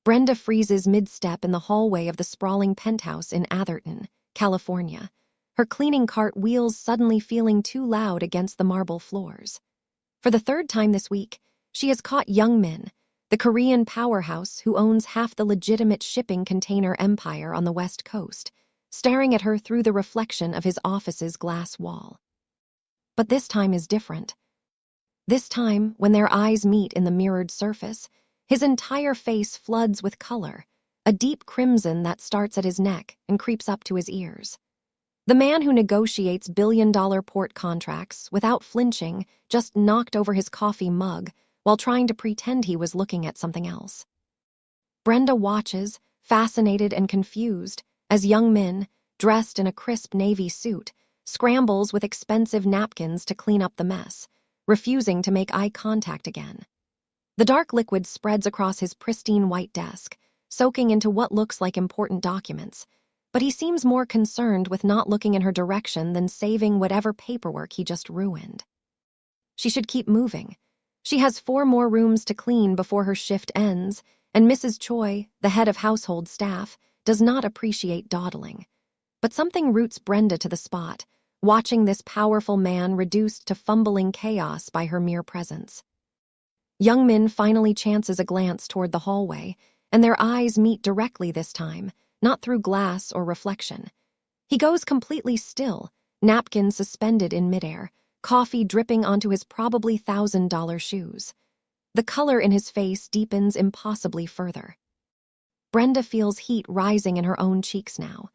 Brenda freezes mid-step in the hallway of the sprawling penthouse in Atherton, California, her cleaning cart wheels suddenly feeling too loud against the marble floors. For the third time this week, she has caught Young Min, the Korean powerhouse who owns half the legitimate shipping container empire on the West Coast, staring at her through the reflection of his office's glass wall. But this time is different. This time, when their eyes meet in the mirrored surface, his entire face floods with color, a deep crimson that starts at his neck and creeps up to his ears. The man who negotiates billion-dollar port contracts without flinching just knocked over his coffee mug while trying to pretend he was looking at something else. Brenda watches, fascinated and confused, as Young Min, dressed in a crisp navy suit, scrambles with expensive napkins to clean up the mess, refusing to make eye contact again. The dark liquid spreads across his pristine white desk, soaking into what looks like important documents, but he seems more concerned with not looking in her direction than saving whatever paperwork he just ruined. She should keep moving. She has 4 more rooms to clean before her shift ends, and Mrs. Choi, the head of household staff, does not appreciate dawdling. But something roots Brenda to the spot, watching this powerful man reduced to fumbling chaos by her mere presence. Young Min finally chances a glance toward the hallway, and their eyes meet directly this time, not through glass or reflection. He goes completely still, napkin suspended in midair, coffee dripping onto his probably $1,000 shoes. The color in his face deepens impossibly further. Brenda feels heat rising in her own cheeks now.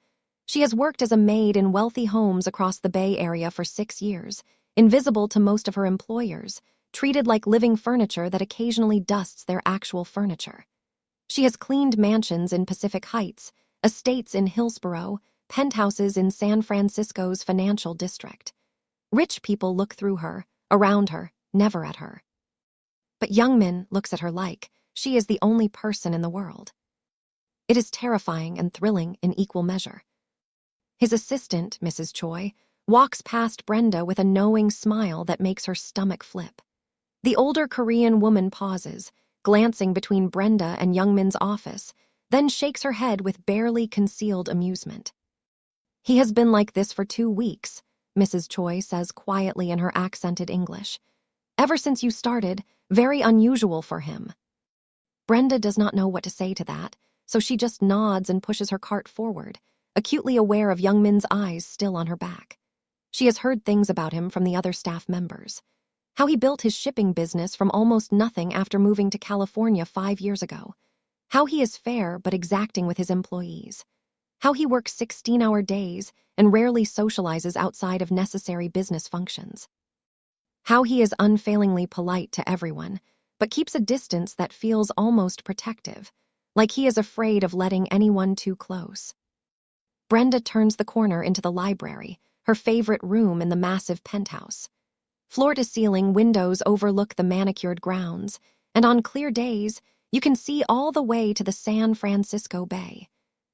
She has worked as a maid in wealthy homes across the Bay Area for 6 years, invisible to most of her employers, treated like living furniture that occasionally dusts their actual furniture. She has cleaned mansions in Pacific Heights, estates in Hillsborough, penthouses in San Francisco's financial district. Rich people look through her, around her, never at her. But Young Min looks at her like she is the only person in the world. It is terrifying and thrilling in equal measure. His assistant, Mrs. Choi, walks past Brenda with a knowing smile that makes her stomach flip. The older Korean woman pauses, glancing between Brenda and Young Min's office, then shakes her head with barely concealed amusement. "He has been like this for 2 weeks, Mrs. Choi says quietly in her accented English. "Ever since you started, very unusual for him." Brenda does not know what to say to that, so she just nods and pushes her cart forward, acutely aware of Young Min's eyes still on her back. She has heard things about him from the other staff members. How he built his shipping business from almost nothing after moving to California 5 years ago. How he is fair but exacting with his employees. How he works 16-hour days and rarely socializes outside of necessary business functions. How he is unfailingly polite to everyone, but keeps a distance that feels almost protective, like he is afraid of letting anyone too close. Brenda turns the corner into the library, her favorite room in the massive penthouse. Floor-to-ceiling windows overlook the manicured grounds, and on clear days, you can see all the way to the San Francisco Bay.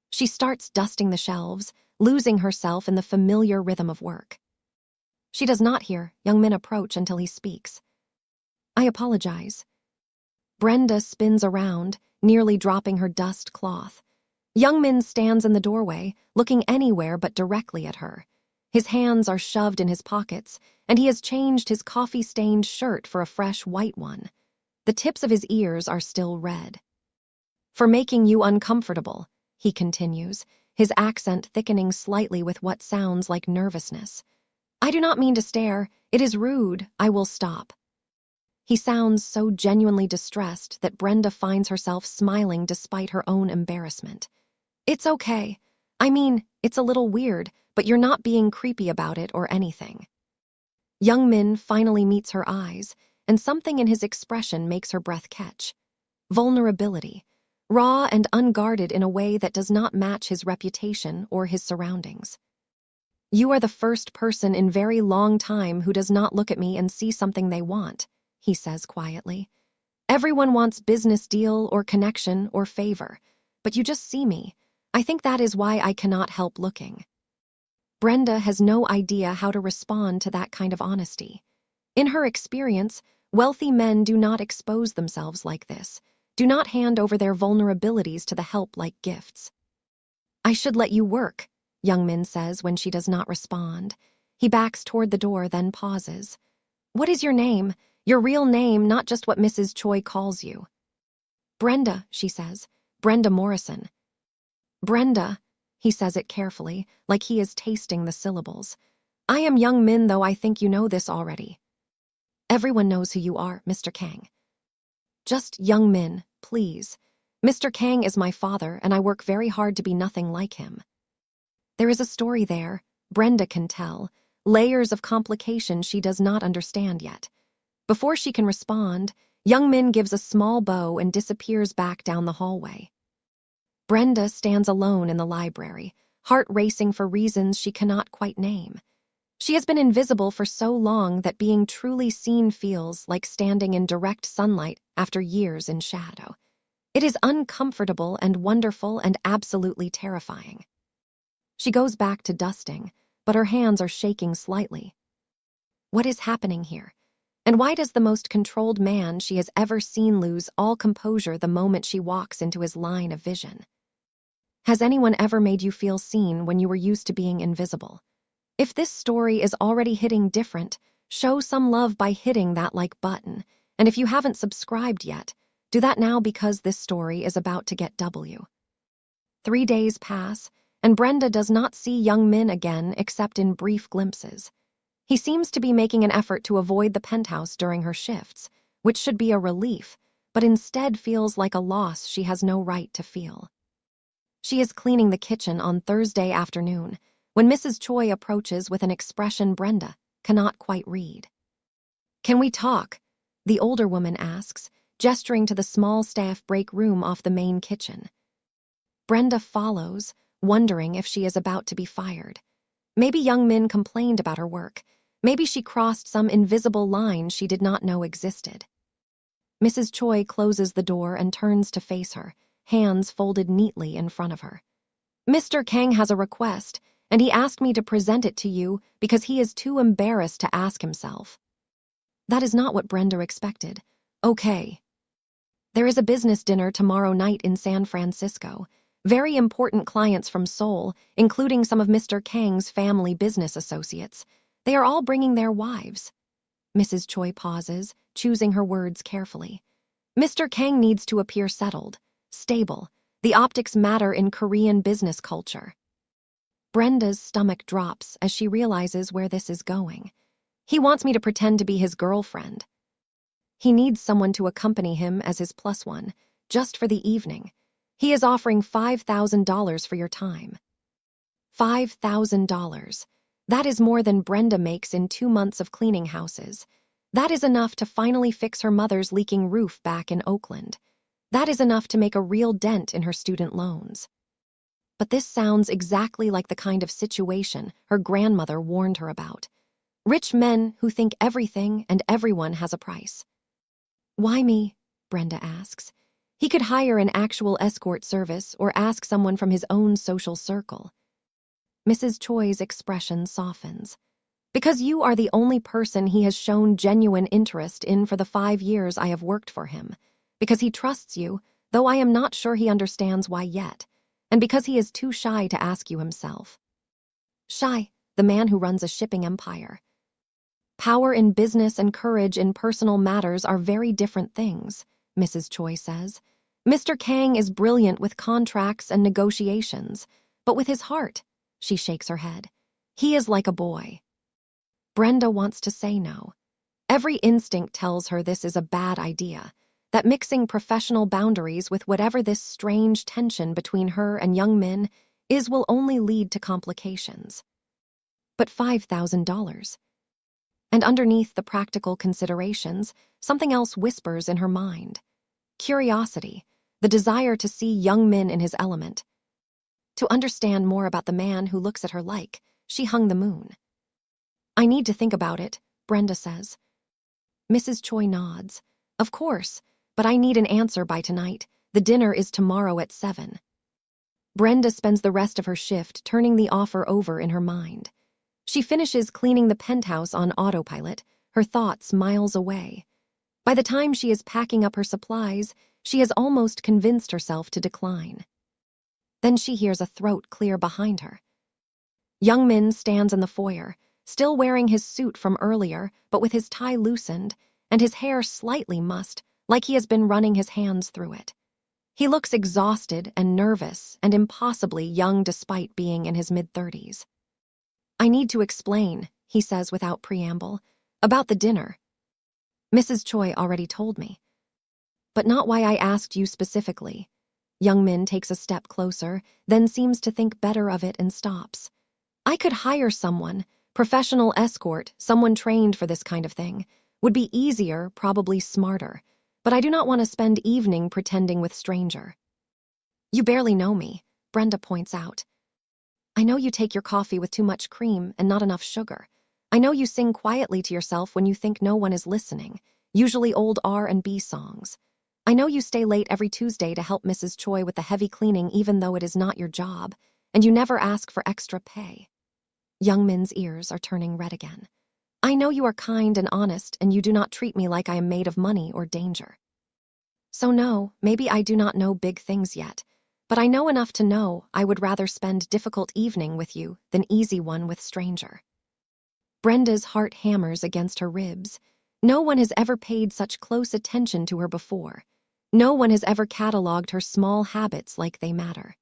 She starts dusting the shelves, losing herself in the familiar rhythm of work. She does not hear Young Min approach until he speaks. "I apologize." Brenda spins around, nearly dropping her dust cloth. Young Min stands in the doorway, looking anywhere but directly at her. His hands are shoved in his pockets, and he has changed his coffee-stained shirt for a fresh white one. The tips of his ears are still red. "For making you uncomfortable," he continues, his accent thickening slightly with what sounds like nervousness. "I do not mean to stare. It is rude. I will stop." He sounds so genuinely distressed that Brenda finds herself smiling despite her own embarrassment. "It's okay. I mean, it's a little weird, but you're not being creepy about it or anything." Young Min finally meets her eyes, and something in his expression makes her breath catch. Vulnerability, raw and unguarded in a way that does not match his reputation or his surroundings. "You are the first person in very long time who does not look at me and see something they want," he says quietly. "Everyone wants business deal or connection or favor, but you just see me. I think that is why I cannot help looking." Brenda has no idea how to respond to that kind of honesty. In her experience, wealthy men do not expose themselves like this, Do not hand over their vulnerabilities to the help like gifts. I should let you work, Young-min says when she does not respond. He backs toward the door, then pauses. What is your name? Your real name, not just what Mrs. Choi calls you. Brenda, she says. Brenda Morrison. Brenda, he says it carefully, like he is tasting the syllables. I am Young-min, though I think you know this already. Everyone knows who you are, Mr. Kang. Just Young-min, please. Mr. Kang is my father, and I work very hard to be nothing like him. There is a story there, Brenda can tell, layers of complication she does not understand yet. Before she can respond, Young-min gives a small bow and disappears back down the hallway. Brenda stands alone in the library, heart racing for reasons she cannot quite name. She has been invisible for so long that being truly seen feels like standing in direct sunlight after years in shadow. It is uncomfortable and wonderful and absolutely terrifying. She goes back to dusting, but her hands are shaking slightly. What is happening here? And why does the most controlled man she has ever seen lose all composure the moment she walks into his line of vision? Has anyone ever made you feel seen when you were used to being invisible? If this story is already hitting different, show some love by hitting that like button. And if you haven't subscribed yet, do that now because this story is about to get W. 3 days pass, and Brenda does not see Young-min again except in brief glimpses. He seems to be making an effort to avoid the penthouse during her shifts, which should be a relief, but instead feels like a loss she has no right to feel. She is cleaning the kitchen on Thursday afternoon when Mrs. Choi approaches with an expression Brenda cannot quite read. Can we talk? The older woman asks, gesturing to the small staff break room off the main kitchen. Brenda follows, wondering if she is about to be fired. Maybe Young-min complained about her work. Maybe she crossed some invisible line she did not know existed. Mrs. Choi closes the door and turns to face her, hands folded neatly in front of her. Mr. Kang has a request, and he asked me to present it to you because he is too embarrassed to ask himself. That is not what Brenda expected. Okay. There is a business dinner tomorrow night in San Francisco. Very important clients from Seoul, including some of Mr. Kang's family business associates. They are all bringing their wives. Mrs. Choi pauses, choosing her words carefully. Mr. Kang needs to appear settled, stable. The optics matter in Korean business culture. Brenda's stomach drops as she realizes where this is going. He wants me to pretend to be his girlfriend. He needs someone to accompany him as his plus one, just for the evening. He is offering $5,000 for your time. $5,000. That is more than Brenda makes in 2 months of cleaning houses. That is enough to finally fix her mother's leaking roof back in Oakland. That is enough to make a real dent in her student loans. But this sounds exactly like the kind of situation her grandmother warned her about. Rich men who think everything and everyone has a price. Why me? Brenda asks. He could hire an actual escort service or ask someone from his own social circle. Mrs. Choi's expression softens. Because you are the only person he has shown genuine interest in for the 5 years I have worked for him. Because he trusts you, though I am not sure he understands why yet. And because he is too shy to ask you himself. Shy, the man who runs a shipping empire. Power in business and courage in personal matters are very different things, Mrs. Choi says. Mr. Kang is brilliant with contracts and negotiations, but with his heart, she shakes her head. He is like a boy. Brenda wants to say no. Every instinct tells her this is a bad idea, that mixing professional boundaries with whatever this strange tension between her and Young-min is will only lead to complications. But $5,000. And underneath the practical considerations, something else whispers in her mind. Curiosity, the desire to see Young-min in his element. To understand more about the man who looks at her like she hung the moon. I need to think about it, Brenda says. Mrs. Choi nods. Of course, but I need an answer by tonight. The dinner is tomorrow at 7. Brenda spends the rest of her shift turning the offer over in her mind. She finishes cleaning the penthouse on autopilot, her thoughts miles away. By the time she is packing up her supplies, She has almost convinced herself to decline. Then she hears a throat clear behind her. Young Min stands in the foyer, still wearing his suit from earlier, but with his tie loosened and his hair slightly mussed, like he has been running his hands through it. He looks exhausted and nervous and impossibly young despite being in his mid-30s. "I need to explain," he says without preamble, "about the dinner. Mrs. Choi already told me. But not why I asked you specifically." Young Min takes a step closer, then seems to think better of it and stops. "I could hire someone, professional escort, someone trained for this kind of thing. Would be easier, probably smarter. But I do not want to spend evening pretending with stranger." "You barely know me," Brenda points out. "I know you take your coffee with too much cream and not enough sugar. I know you sing quietly to yourself when you think no one is listening, usually old R&B songs. I know you stay late every Tuesday to help Mrs. Choi with the heavy cleaning even though it is not your job, and you never ask for extra pay." Young Min's ears are turning red again. "I know you are kind and honest, and you do not treat me like I am made of money or danger. So no, maybe I do not know big things yet, but I know enough to know I would rather spend difficult evening with you than easy one with stranger." Brenda's heart hammers against her ribs. No one has ever paid such close attention to her before. No one has ever catalogued her small habits like they matter.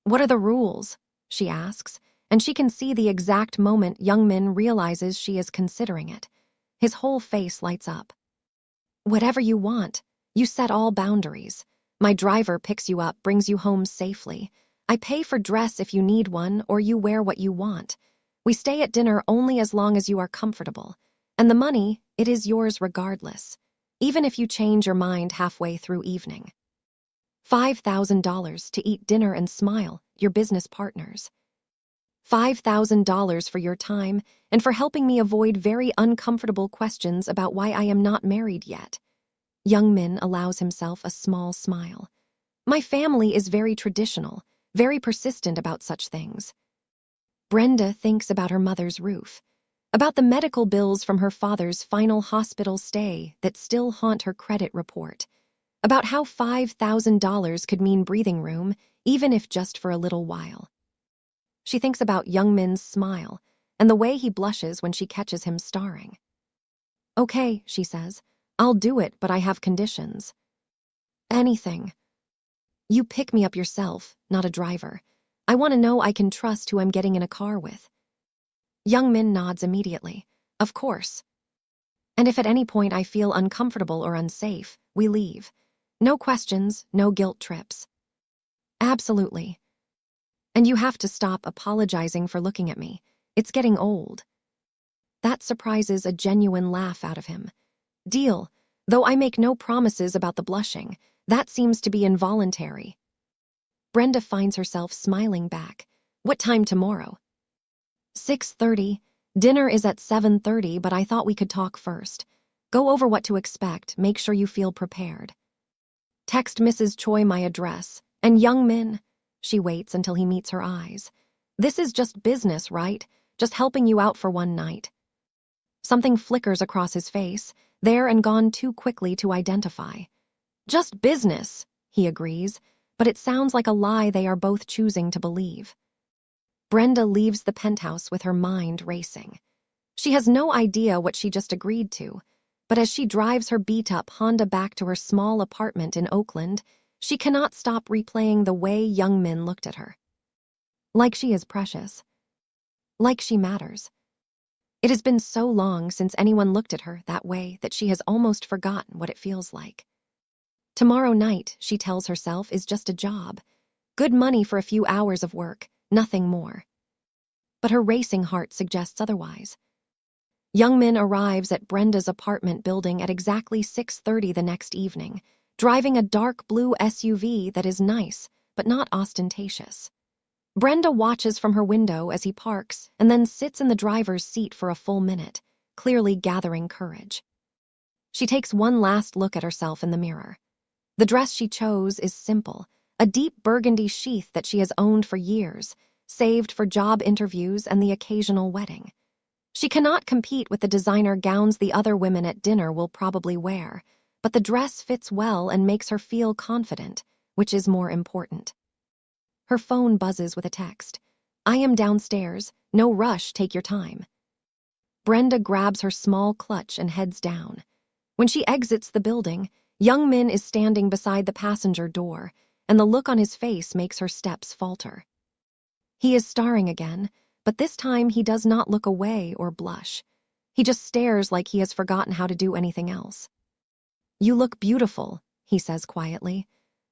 "What are the rules?" she asks, and she can see the exact moment Young Min realizes she is considering it. His whole face lights up. "Whatever you want. You set all boundaries. My driver picks you up, brings you home safely. I pay for dress if you need one, or you wear what you want. We stay at dinner only as long as you are comfortable. And the money, it is yours regardless, even if you change your mind halfway through evening. $5,000 to eat dinner and smile, your business partners. $5,000 for your time and for helping me avoid very uncomfortable questions about why I am not married yet." Young Min allows himself a small smile. "My family is very traditional, very persistent about such things." Brenda thinks about her mother's roof, about the medical bills from her father's final hospital stay that still haunt her credit report, about how $5,000 could mean breathing room, even if just for a little while. She thinks about Young Min's smile and the way he blushes when she catches him starring. "Okay," she says, "I'll do it, but I have conditions." "Anything." "You pick me up yourself, not a driver. I want to know I can trust who I'm getting in a car with." Young Min nods immediately. "Of course. And if at any point I feel uncomfortable or unsafe, we leave. No questions, no guilt trips." "Absolutely. And you have to stop apologizing for looking at me. It's getting old." That surprises a genuine laugh out of him. "Deal, though I make no promises about the blushing. That seems to be involuntary." Brenda finds herself smiling back. "What time tomorrow?" 6:30. Dinner is at 7:30, but I thought we could talk first. Go over what to expect, make sure you feel prepared. Text Mrs. Choi my address. And Young Min." She waits until he meets her eyes. "This is just business, right? Just helping you out for one night." Something flickers across his face, there and gone too quickly to identify. "Just business," he agrees, but it sounds like a lie they are both choosing to believe. Brenda leaves the penthouse with her mind racing. She has no idea what she just agreed to, but as she drives her beat-up Honda back to her small apartment in Oakland, she cannot stop replaying the way Young Min looked at her. Like she is precious. Like she matters. It has been so long since anyone looked at her that way that she has almost forgotten what it feels like. Tomorrow night, she tells herself, is just a job. Good money for a few hours of work, nothing more. But her racing heart suggests otherwise. Young Min arrives at Brenda's apartment building at exactly 6:30 the next evening, driving a dark blue SUV that is nice, but not ostentatious. Brenda watches from her window as he parks and then sits in the driver's seat for a full minute, clearly gathering courage. She takes one last look at herself in the mirror. The dress she chose is simple, a deep burgundy sheath that she has owned for years, saved for job interviews and the occasional wedding. She cannot compete with the designer gowns the other women at dinner will probably wear, but the dress fits well and makes her feel confident, which is more important. Her phone buzzes with a text. "I am downstairs. No rush, take your time." Brenda grabs her small clutch and heads down. When she exits the building, Young Min is standing beside the passenger door, and the look on his face makes her steps falter. He is starring again, but this time he does not look away or blush. He just stares like he has forgotten how to do anything else. "You look beautiful," he says quietly.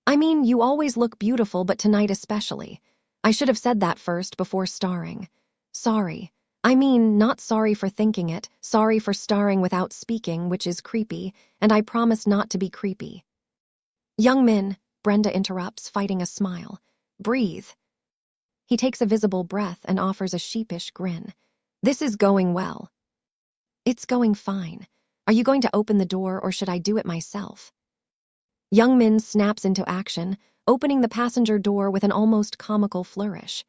"I mean, you always look beautiful, but tonight especially. I should have said that first before starring. Sorry. I mean, not sorry for thinking it, sorry for starring without speaking, which is creepy, and I promise not to be creepy." "Young Min," Brenda interrupts, fighting a smile. "Breathe." He takes a visible breath and offers a sheepish grin. "This is going well." "It's going fine. Are you going to open the door or should I do it myself?" Young Min snaps into action, opening the passenger door with an almost comical flourish.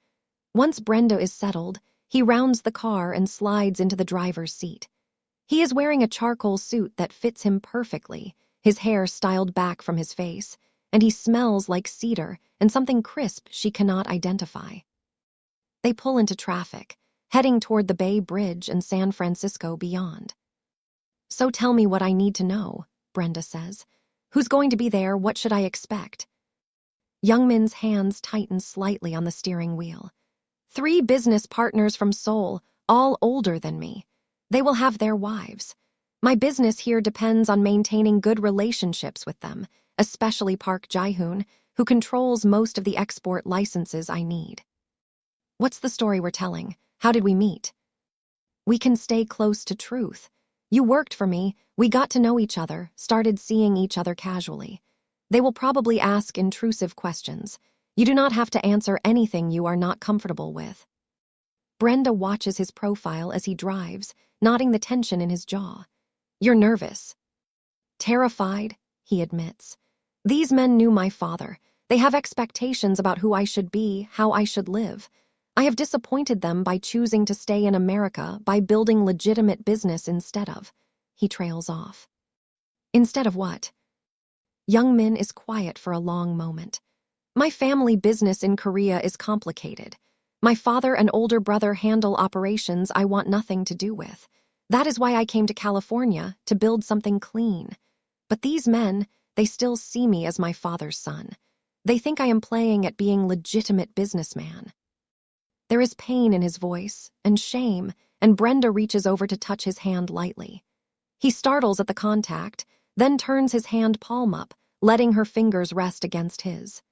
Once Brenda is settled, he rounds the car and slides into the driver's seat. He is wearing a charcoal suit that fits him perfectly, his hair styled back from his face, and he smells like cedar and something crisp she cannot identify. They pull into traffic, heading toward the Bay Bridge and San Francisco beyond. "So tell me what I need to know," Brenda says. "Who's going to be there? What should I expect?" Young Min's hands tighten slightly on the steering wheel. "3 business partners from Seoul, all older than me. They will have their wives. My business here depends on maintaining good relationships with them, especially Park Jae-hoon, who controls most of the export licenses I need." "What's the story we're telling? How did we meet?" "We can stay close to truth. You worked for me, we got to know each other, started seeing each other casually. They will probably ask intrusive questions. You do not have to answer anything you are not comfortable with." Brenda watches his profile as he drives, nodding the tension in his jaw. "You're nervous." "Terrified," he admits. "These men knew my father. They have expectations about who I should be, how I should live. I have disappointed them by choosing to stay in America, by building legitimate business instead of." He trails off. "Instead of what?" Young Min is quiet for a long moment. "My family business in Korea is complicated. My father and older brother handle operations I want nothing to do with. That is why I came to California, to build something clean. But these men, they still see me as my father's son. They think I am playing at being legitimate businessman." There is pain in his voice, and shame, and Brenda reaches over to touch his hand lightly. He startles at the contact, then turns his hand palm up, letting her fingers rest against his.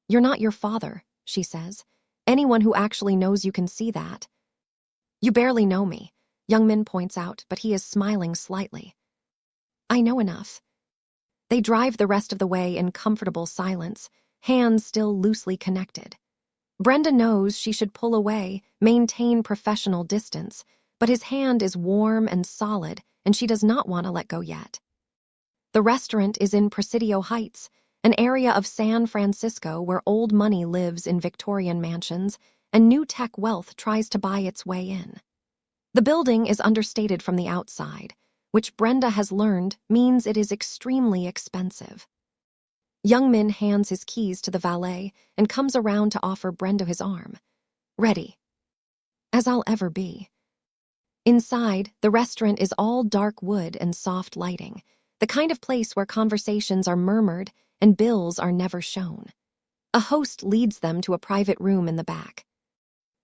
"You're not your father," she says. "Anyone who actually knows you can see that." "You barely know me," Young Min points out, but he is smiling slightly. "I know enough." They drive the rest of the way in comfortable silence, hands still loosely connected. Brenda knows she should pull away, maintain professional distance, but his hand is warm and solid, and she does not want to let go yet. The restaurant is in Presidio Heights, an area of San Francisco where old money lives in Victorian mansions and new tech wealth tries to buy its way in. The building is understated from the outside, which Brenda has learned means it is extremely expensive. Young Min hands his keys to the valet and comes around to offer Brenda his arm. "Ready." "As I'll ever be." Inside, the restaurant is all dark wood and soft lighting, the kind of place where conversations are murmured and bills are never shown. A host leads them to a private room in the back,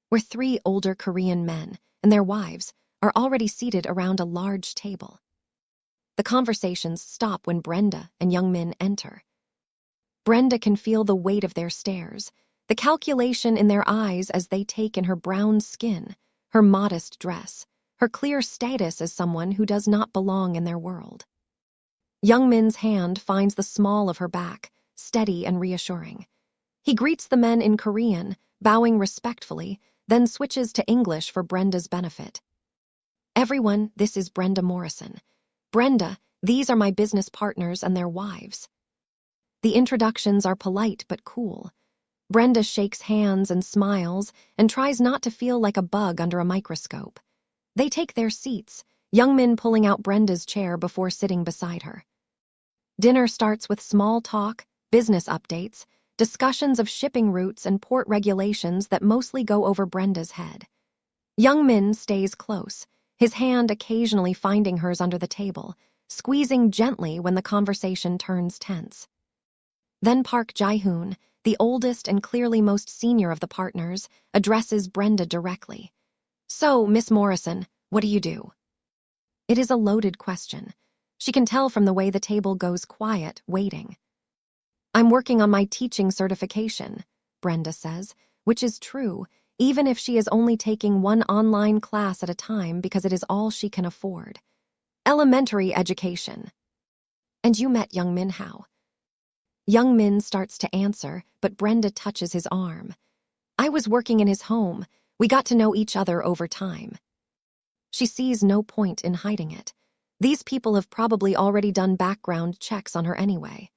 where 3 older Korean men and their wives are already seated around a large table. The conversations stop when Brenda and Young Min enter. Brenda can feel the weight of their stares, the calculation in their eyes as they take in her brown skin, her modest dress, her clear status as someone who does not belong in their world. Young Min's hand finds the small of her back, steady and reassuring. He greets the men in Korean, bowing respectfully, then switches to English for Brenda's benefit. "Everyone, this is Brenda Morrison. Brenda, these are my business partners and their wives." The introductions are polite but cool. Brenda shakes hands and smiles and tries not to feel like a bug under a microscope. They take their seats, Young Min pulling out Brenda's chair before sitting beside her. Dinner starts with small talk, business updates, discussions of shipping routes and port regulations that mostly go over Brenda's head. Young Min stays close, his hand occasionally finding hers under the table, squeezing gently when the conversation turns tense. Then Park Jae-hoon, the oldest and clearly most senior of the partners, addresses Brenda directly. "So, Miss Morrison, what do you do?" It is a loaded question. She can tell from the way the table goes quiet, waiting. "I'm working on my teaching certification," Brenda says, which is true, even if she is only taking one online class at a time because it is all she can afford. Elementary education. "And you met young Min how?" Young Min starts to answer, but Brenda touches his arm. "I was working in his home. We got to know each other over time." She sees no point in hiding it. These people have probably already done background checks on her anyway.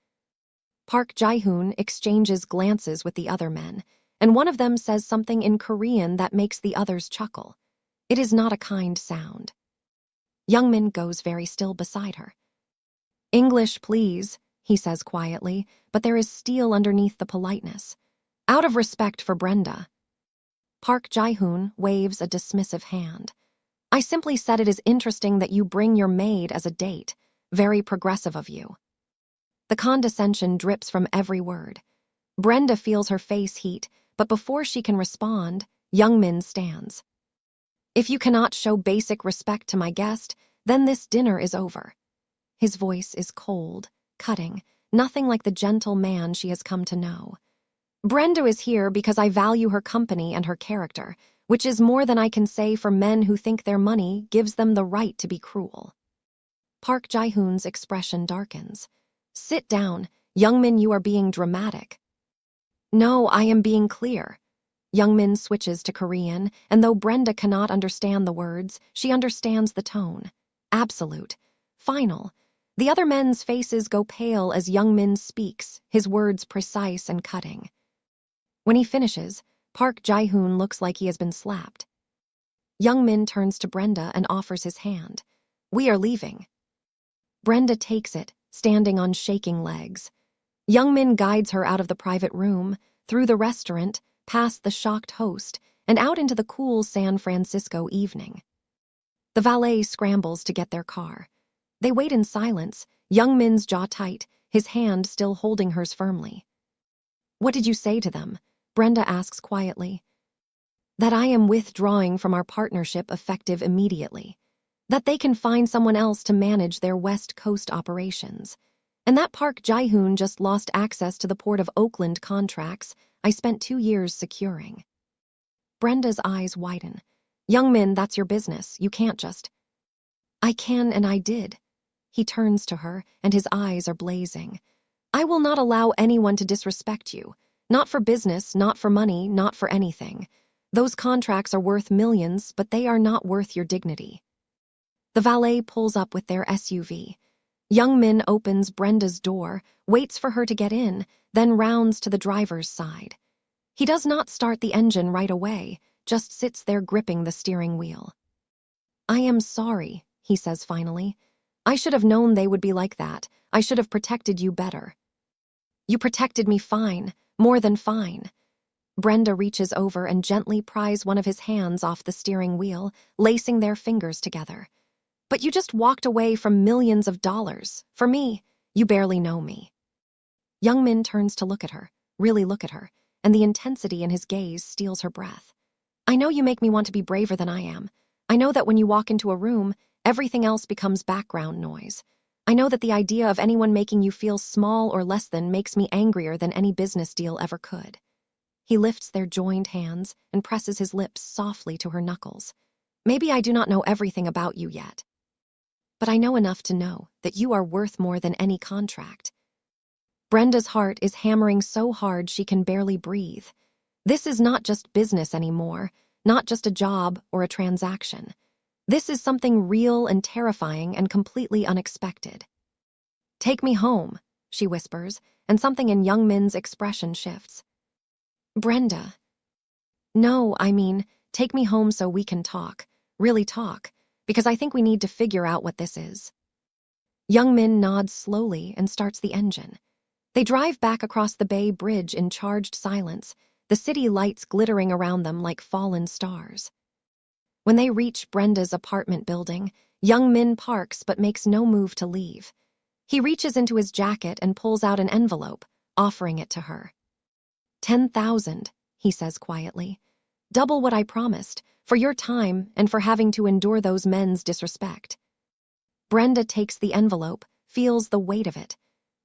Park Jae-hoon exchanges glances with the other men, and one of them says something in Korean that makes the others chuckle. It is not a kind sound. Young Min goes very still beside her. "English, please," he says quietly, but there is steel underneath the politeness. Out of respect for Brenda. Park Jae-hoon waves a dismissive hand. "I simply said it is interesting that you bring your maid as a date. Very progressive of you." The condescension drips from every word. Brenda feels her face heat, but before she can respond, Young Min stands. "If you cannot show basic respect to my guest, then this dinner is over." His voice is cold, cutting, nothing like the gentle man she has come to know. "Brenda is here because I value her company and her character, which is more than I can say for men who think their money gives them the right to be cruel." Park Jae-hoon's expression darkens. "Sit down. Young Min, you are being dramatic." "No, I am being clear." Young Min switches to Korean, and though Brenda cannot understand the words, she understands the tone. Absolute. Final. The other men's faces go pale as Young Min speaks, his words precise and cutting. When he finishes, Park Jae-hoon looks like he has been slapped. Young Min turns to Brenda and offers his hand. "We are leaving." Brenda takes it, standing on shaking legs. Young Min guides her out of the private room, through the restaurant, past the shocked host, and out into the cool San Francisco evening. The valet scrambles to get their car. They wait in silence, Young Min's jaw tight, his hand still holding hers firmly. "What did you say to them?" Brenda asks quietly. "That I am withdrawing from our partnership effective immediately. That they can find someone else to manage their West Coast operations. And that Park Jae-hoon just lost access to the Port of Oakland contracts I spent 2 years securing." Brenda's eyes widen. "Young Min, that's your business. You can't just—" "I can and I did." He turns to her, and his eyes are blazing. "I will not allow anyone to disrespect you. Not for business, not for money, not for anything. Those contracts are worth millions, but they are not worth your dignity." The valet pulls up with their SUV. Young Min opens Brenda's door, waits for her to get in, then rounds to the driver's side. He does not start the engine right away, just sits there gripping the steering wheel. "I am sorry," he says finally. "I should have known they would be like that. I should have protected you better." "You protected me fine, more than fine." Brenda reaches over and gently pries one of his hands off the steering wheel, lacing their fingers together. "But you just walked away from millions of dollars. For me, you barely know me." Young Min turns to look at her, really look at her, and the intensity in his gaze steals her breath. "I know you make me want to be braver than I am. I know that when you walk into a room, everything else becomes background noise. I know that the idea of anyone making you feel small or less than makes me angrier than any business deal ever could." He lifts their joined hands and presses his lips softly to her knuckles. "Maybe I do not know everything about you yet. But I know enough to know that you are worth more than any contract." Brenda's heart is hammering so hard she can barely breathe. This is not just business anymore, not just a job or a transaction. This is something real and terrifying and completely unexpected. "Take me home," she whispers, and something in Young Min's expression shifts. "Brenda." "No, I mean, take me home so we can talk, really talk, because I think we need to figure out what this is." Young Min nods slowly and starts the engine. They drive back across the Bay Bridge in charged silence, the city lights glittering around them like fallen stars. When they reach Brenda's apartment building, young Min parks but makes no move to leave. He reaches into his jacket and pulls out an envelope, offering it to her. 10,000, he says quietly. Double what I promised, for your time and for having to endure those men's disrespect. Brenda takes the envelope, feels the weight of it.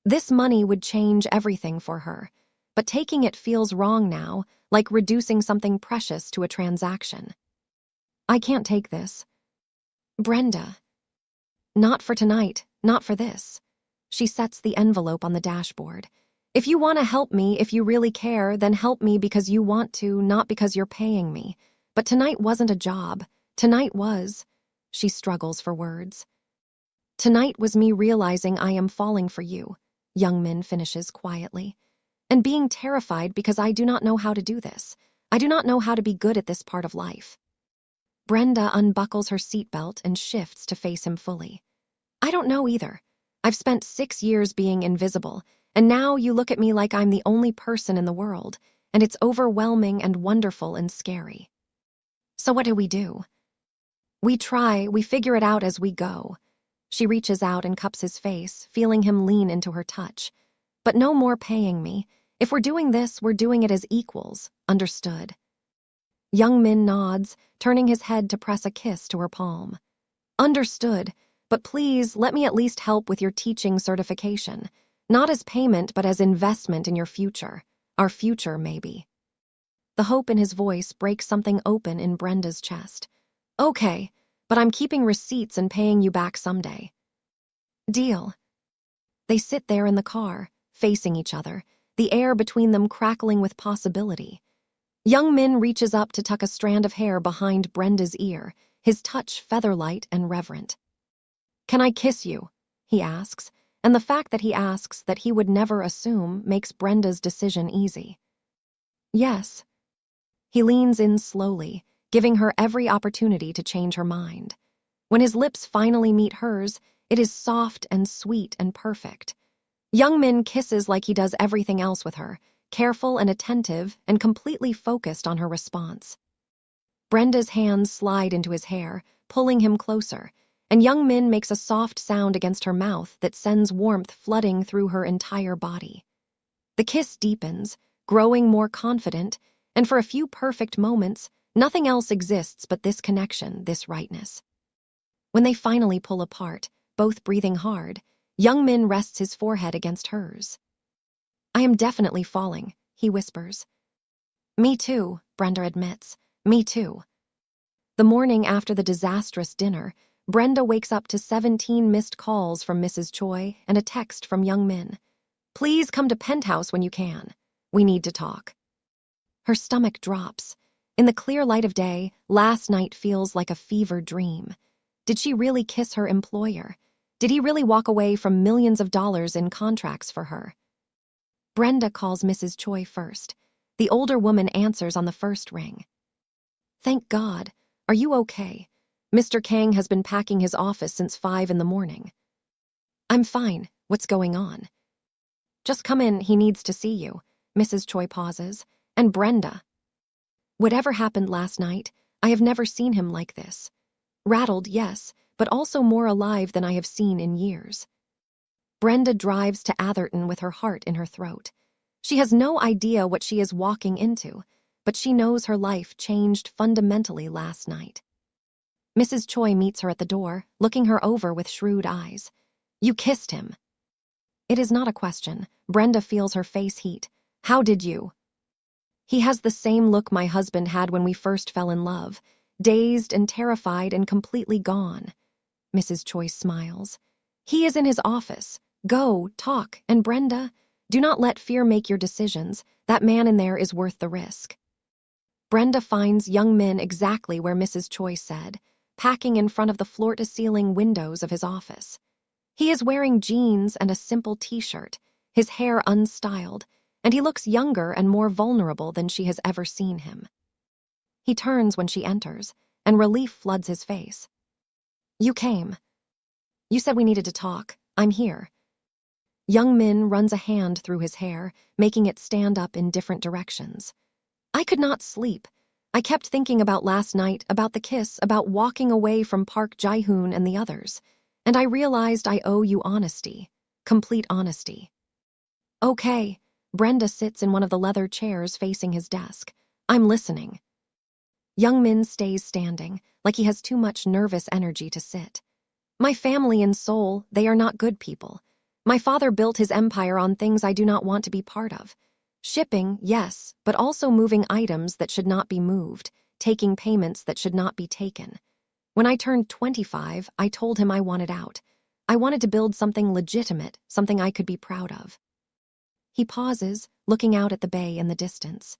This money would change everything for her, but taking it feels wrong now, like reducing something precious to a transaction. I can't take this. Brenda. Not for tonight, not for this. She sets the envelope on the dashboard. If you want to help me, if you really care, then help me because you want to, not because you're paying me. But tonight wasn't a job. Tonight was. She struggles for words. Tonight was me realizing I am falling for you, young Min finishes quietly, and being terrified because I do not know how to do this. I do not know how to be good at this part of life. Brenda unbuckles her seatbelt and shifts to face him fully. I don't know either. I've spent 6 years being invisible, and now you look at me like I'm the only person in the world, and it's overwhelming and wonderful and scary. So what do? We try, we figure it out as we go. She reaches out and cups his face, feeling him lean into her touch. But no more paying me. If we're doing this, we're doing it as equals. Understood? Young Min nods, turning his head to press a kiss to her palm. Understood, but please let me at least help with your teaching certification. Not as payment, but as investment in your future. Our future, maybe. The hope in his voice breaks something open in Brenda's chest. Okay, but I'm keeping receipts and paying you back someday. Deal. They sit there in the car, facing each other, the air between them crackling with possibility. Young Min reaches up to tuck a strand of hair behind Brenda's ear, his touch feather-light and reverent. Can I kiss you? He asks, and the fact that he asks that he would never assume makes Brenda's decision easy. Yes. He leans in slowly, giving her every opportunity to change her mind. When his lips finally meet hers, it is soft and sweet and perfect. Young Min kisses like he does everything else with her, careful and attentive and completely focused on her response. Brenda's hands slide into his hair, pulling him closer, and young Min makes a soft sound against her mouth that sends warmth flooding through her entire body. The kiss deepens, growing more confident, and for a few perfect moments, nothing else exists but this connection, this rightness. When they finally pull apart, both breathing hard, young Min rests his forehead against hers. I am definitely falling, he whispers. Me too, Brenda admits. Me too. The morning after the disastrous dinner, Brenda wakes up to 17 missed calls from Mrs. Choi and a text from young Min. Please come to Penthouse when you can. We need to talk. Her stomach drops. In the clear light of day, last night feels like a fever dream. Did she really kiss her employer? Did he really walk away from millions of dollars in contracts for her? Brenda calls Mrs. Choi first. The older woman answers on the first ring. Thank God. Are you okay? Mr. Kang has been packing his office since 5 in the morning. I'm fine. What's going on? Just come in, he needs to see you. Mrs. Choi pauses. And Brenda. Whatever happened last night, I have never seen him like this. Rattled, yes, but also more alive than I have seen in years. Brenda drives to Atherton with her heart in her throat. She has no idea what she is walking into, but she knows her life changed fundamentally last night. Mrs. Choi meets her at the door, looking her over with shrewd eyes. You kissed him. It is not a question. Brenda feels her face heat. How did you? He has the same look my husband had when we first fell in love, dazed and terrified and completely gone. Mrs. Choi smiles. He is in his office. Go, talk, and Brenda, do not let fear make your decisions. That man in there is worth the risk. Brenda finds young Min exactly where Mrs. Choi said, packing in front of the floor-to-ceiling windows of his office. He is wearing jeans and a simple t-shirt, his hair unstyled, and he looks younger and more vulnerable than she has ever seen him. He turns when she enters, and relief floods his face. You came. You said we needed to talk. I'm here. Young Min runs a hand through his hair, making it stand up in different directions. I could not sleep. I kept thinking about last night, about the kiss, about walking away from Park Jae-hoon and the others. And I realized I owe you honesty. Complete honesty. Okay. Brenda sits in one of the leather chairs facing his desk. I'm listening. Young Min stays standing, like he has too much nervous energy to sit. My family in Seoul, they are not good people. My father built his empire on things I do not want to be part of. Shipping, yes, but also moving items that should not be moved, taking payments that should not be taken. When I turned 25, I told him I wanted out. I wanted to build something legitimate, something I could be proud of. He pauses, looking out at the bay in the distance.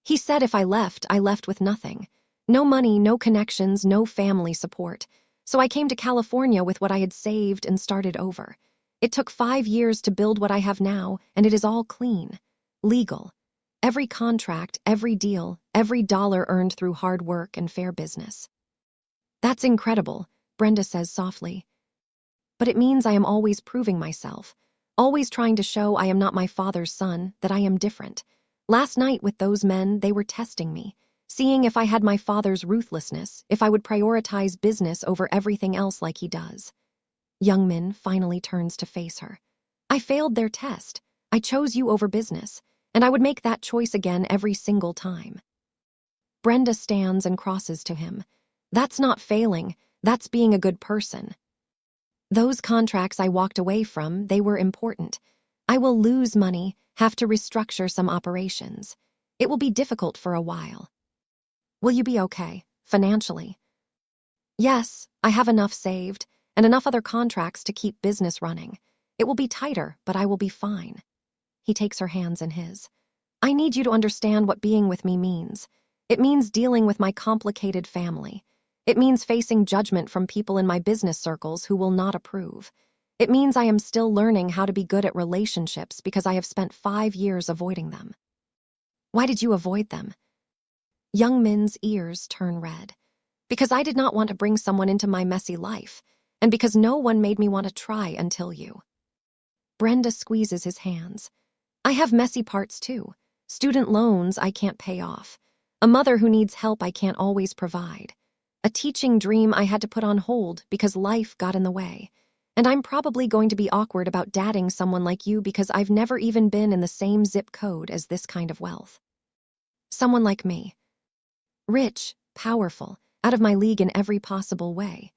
He said if I left with nothing. No money, no connections, no family support. So I came to California with what I had saved and started over. It took 5 years to build what I have now, and it is all clean. Legal. Every contract, every deal, every dollar earned through hard work and fair business. That's incredible, Brenda says softly. But it means I am always proving myself, always trying to show I am not my father's son, that I am different. Last night with those men, they were testing me, seeing if I had my father's ruthlessness, if I would prioritize business over everything else like he does. Young Min finally turns to face her. I failed their test. I chose you over business, and I would make that choice again every single time. Brenda stands and crosses to him. That's not failing, that's being a good person. Those contracts I walked away from, they were important. I will lose money, have to restructure some operations. It will be difficult for a while. Will you be okay, financially? Yes, I have enough saved, and enough other contracts to keep business running. It will be tighter, but I will be fine. He takes her hands in his. I need you to understand what being with me means. It means dealing with my complicated family. It means facing judgment from people in my business circles who will not approve. It means I am still learning how to be good at relationships because I have spent 5 years avoiding them. Why did you avoid them? Young Min's ears turn red. Because I did not want to bring someone into my messy life, and because no one made me want to try until you. Brenda squeezes his hands. I have messy parts too. Student loans I can't pay off. A mother who needs help I can't always provide. A teaching dream I had to put on hold because life got in the way. And I'm probably going to be awkward about dating someone like you because I've never even been in the same zip code as this kind of wealth. Someone like me. Rich, powerful, out of my league in every possible way.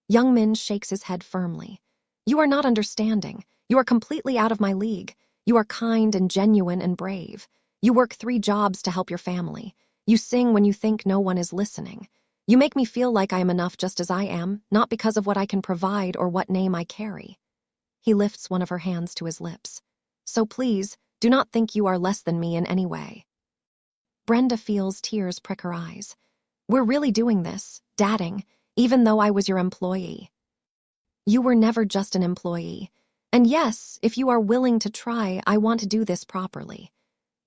Young Min shakes his head firmly. You are not understanding. You are completely out of my league. You are kind and genuine and brave. You work 3 jobs to help your family. You sing when you think no one is listening. You make me feel like I am enough just as I am, not because of what I can provide or what name I carry. He lifts one of her hands to his lips. So please, do not think you are less than me in any way. Brenda feels tears prick her eyes. We're really doing this, dating, even though I was your employee. You were never just an employee. And yes, if you are willing to try, I want to do this properly.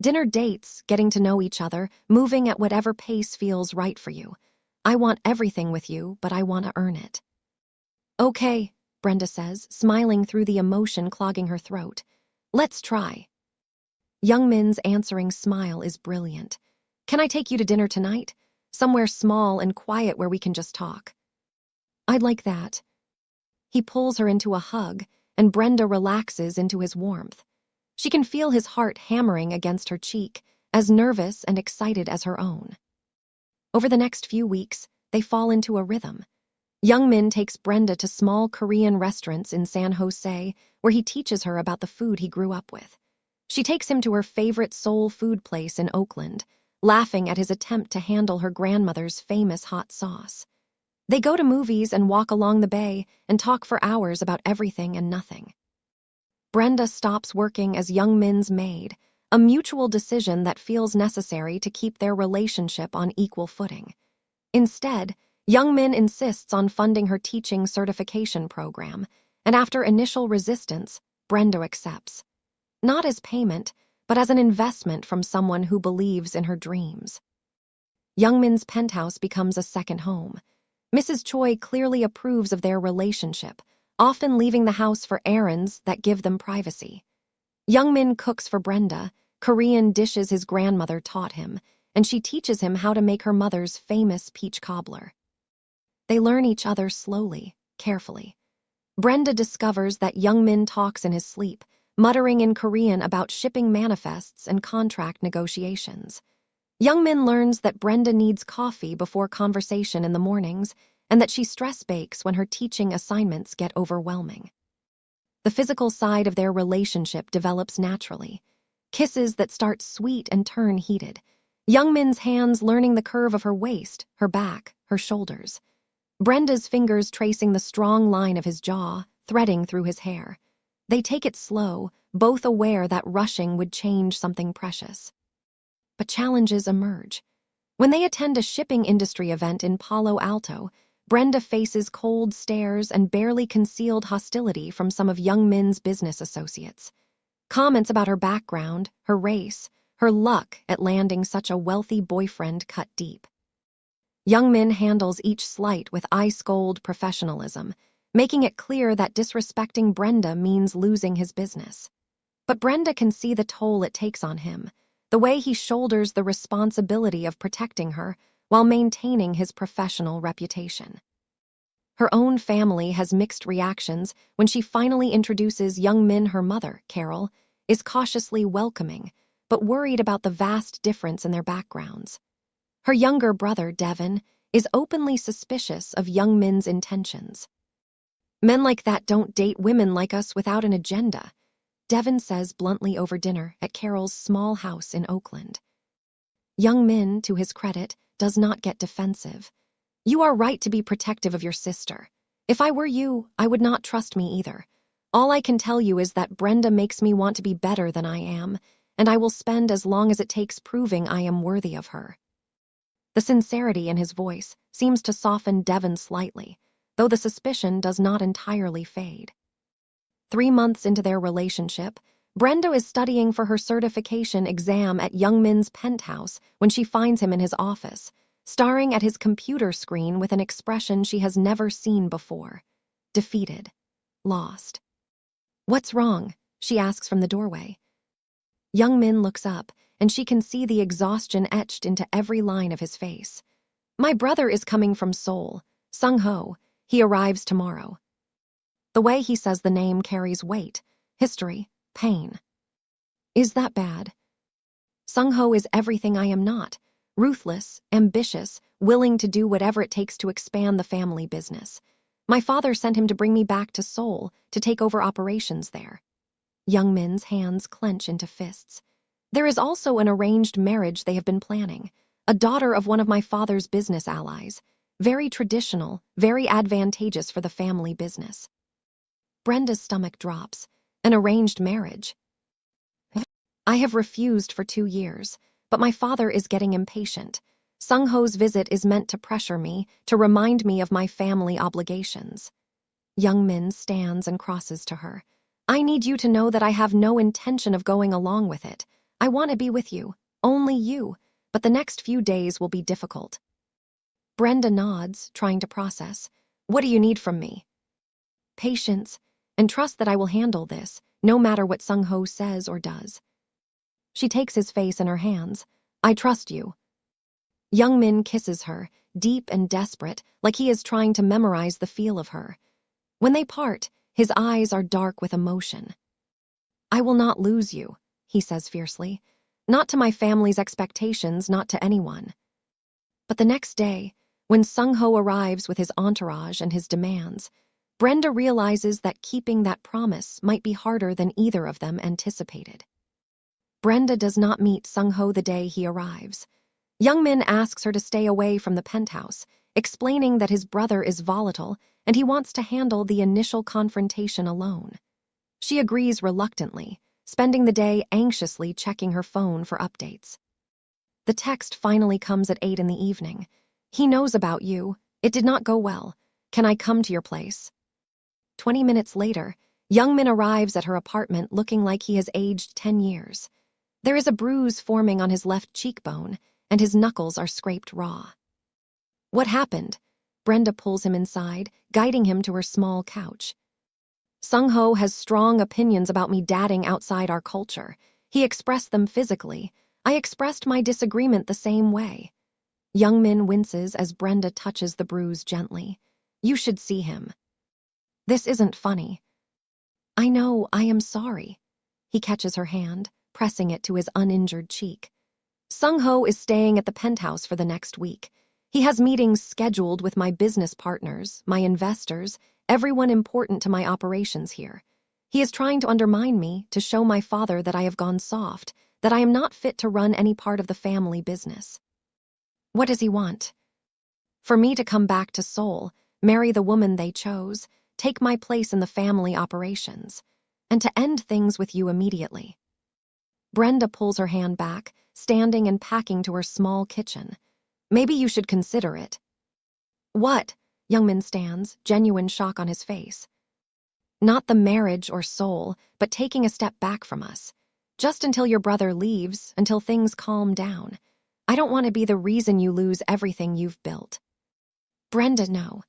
Dinner dates, getting to know each other, moving at whatever pace feels right for you. I want everything with you, but I want to earn it. Okay, Brenda says, smiling through the emotion clogging her throat. Let's try. Young Min's answering smile is brilliant. Can I take you to dinner tonight? Somewhere small and quiet where we can just talk. I'd like that. He pulls her into a hug, and Brenda relaxes into his warmth. She can feel his heart hammering against her cheek, as nervous and excited as her own. Over the next few weeks, they fall into a rhythm. Young Min takes Brenda to small Korean restaurants in San Jose, where he teaches her about the food he grew up with. She takes him to her favorite soul food place in Oakland, laughing at his attempt to handle her grandmother's famous hot sauce. They go to movies and walk along the bay and talk for hours about everything and nothing. Brenda stops working as Young Min's maid, a mutual decision that feels necessary to keep their relationship on equal footing. Instead, Young Min insists on funding her teaching certification program, and after initial resistance, Brenda accepts. Not as payment, but as an investment from someone who believes in her dreams. Young Min's penthouse becomes a second home. Mrs. Choi clearly approves of their relationship, often leaving the house for errands that give them privacy. Youngmin cooks for Brenda, Korean dishes his grandmother taught him, and she teaches him how to make her mother's famous peach cobbler. They learn each other slowly, carefully. Brenda discovers that Youngmin talks in his sleep, muttering in Korean about shipping manifests and contract negotiations. Youngmin learns that Brenda needs coffee before conversation in the mornings and that she stress bakes when her teaching assignments get overwhelming. The physical side of their relationship develops naturally. Kisses that start sweet and turn heated. Youngmin's hands learning the curve of her waist, her back, her shoulders. Brenda's fingers tracing the strong line of his jaw, threading through his hair. They take it slow, both aware that rushing would change something precious. But challenges emerge. When they attend a shipping industry event in Palo Alto, Brenda faces cold stares and barely concealed hostility from some of Youngmin's business associates. Comments about her background, her race, her luck at landing such a wealthy boyfriend cut deep. Youngmin handles each slight with ice-cold professionalism, making it clear that disrespecting Brenda means losing his business. But Brenda can see the toll it takes on him, the way he shoulders the responsibility of protecting her while maintaining his professional reputation. Her own family has mixed reactions when she finally introduces Youngmin. Her mother, Carol, is cautiously welcoming, but worried about the vast difference in their backgrounds. Her younger brother, Devin, is openly suspicious of Youngmin's intentions. "Men like that don't date women like us without an agenda," Devin says bluntly over dinner at Carol's small house in Oakland. Youngmin, to his credit, does not get defensive. "You are right to be protective of your sister. If I were you, I would not trust me either. All I can tell you is that Brenda makes me want to be better than I am, and I will spend as long as it takes proving I am worthy of her." The sincerity in his voice seems to soften Devin slightly, though the suspicion does not entirely fade. 3 months into their relationship, Brenda is studying for her certification exam at Youngmin's penthouse when she finds him in his office, staring at his computer screen with an expression she has never seen before. Defeated. Lost. "What's wrong?" she asks from the doorway. Youngmin looks up, and she can see the exhaustion etched into every line of his face. "My brother is coming from Seoul, Sung-ho. He arrives tomorrow." The way he says the name carries weight, history, pain. "Is that bad?" "Sung-ho is everything I am not. Ruthless, ambitious, willing to do whatever it takes to expand the family business. My father sent him to bring me back to Seoul to take over operations there." Youngmin's hands clench into fists. "There is also an arranged marriage they have been planning, a daughter of one of my father's business allies. Very traditional, very advantageous for the family business." Brenda's stomach drops. An arranged marriage. "I have refused for 2 years, but my father is getting impatient. Sung-ho's visit is meant to pressure me, to remind me of my family obligations." Youngmin stands and crosses to her. "I need you to know that I have no intention of going along with it. I want to be with you, only you, but the next few days will be difficult." Brenda nods, trying to process. "What do you need from me?" "Patience, and trust that I will handle this, no matter what Sung-ho says or does." She takes his face in her hands. "I trust you." Youngmin kisses her, deep and desperate, like he is trying to memorize the feel of her. When they part, his eyes are dark with emotion. "I will not lose you," he says fiercely. "Not to my family's expectations, not to anyone." But the next day, when Sung-ho arrives with his entourage and his demands, Brenda realizes that keeping that promise might be harder than either of them anticipated. Brenda does not meet Sung-ho the day he arrives. Youngmin asks her to stay away from the penthouse, explaining that his brother is volatile and he wants to handle the initial confrontation alone. She agrees reluctantly, spending the day anxiously checking her phone for updates. The text finally comes at 8 in the evening. "He knows about you. It did not go well. Can I come to your place?" 20 minutes later, Youngmin arrives at her apartment looking like he has aged 10 years. There is a bruise forming on his left cheekbone, and his knuckles are scraped raw. "What happened?" Brenda pulls him inside, guiding him to her small couch. Sung-ho has strong opinions about me dating outside our culture. He expressed them physically. I expressed my disagreement the same way. Young-min winces as Brenda touches the bruise gently. You should see him. This isn't funny. I know, I am sorry. He catches her hand, pressing it to his uninjured cheek. Sung-ho is staying at the penthouse for the next week. He has meetings scheduled with my business partners, my investors, everyone important to my operations here. He is trying to undermine me, to show my father that I have gone soft, that I am not fit to run any part of the family business. What does he want? For me to come back to Seoul, marry the woman they chose, take my place in the family operations, and to end things with you immediately. Brenda pulls her hand back, standing and packing to her small kitchen. Maybe you should consider it. What? Youngmin stands, genuine shock on his face. Not the marriage or Seoul, but taking a step back from us. Just until your brother leaves, until things calm down. I don't want to be the reason you lose everything you've built. Brenda, no.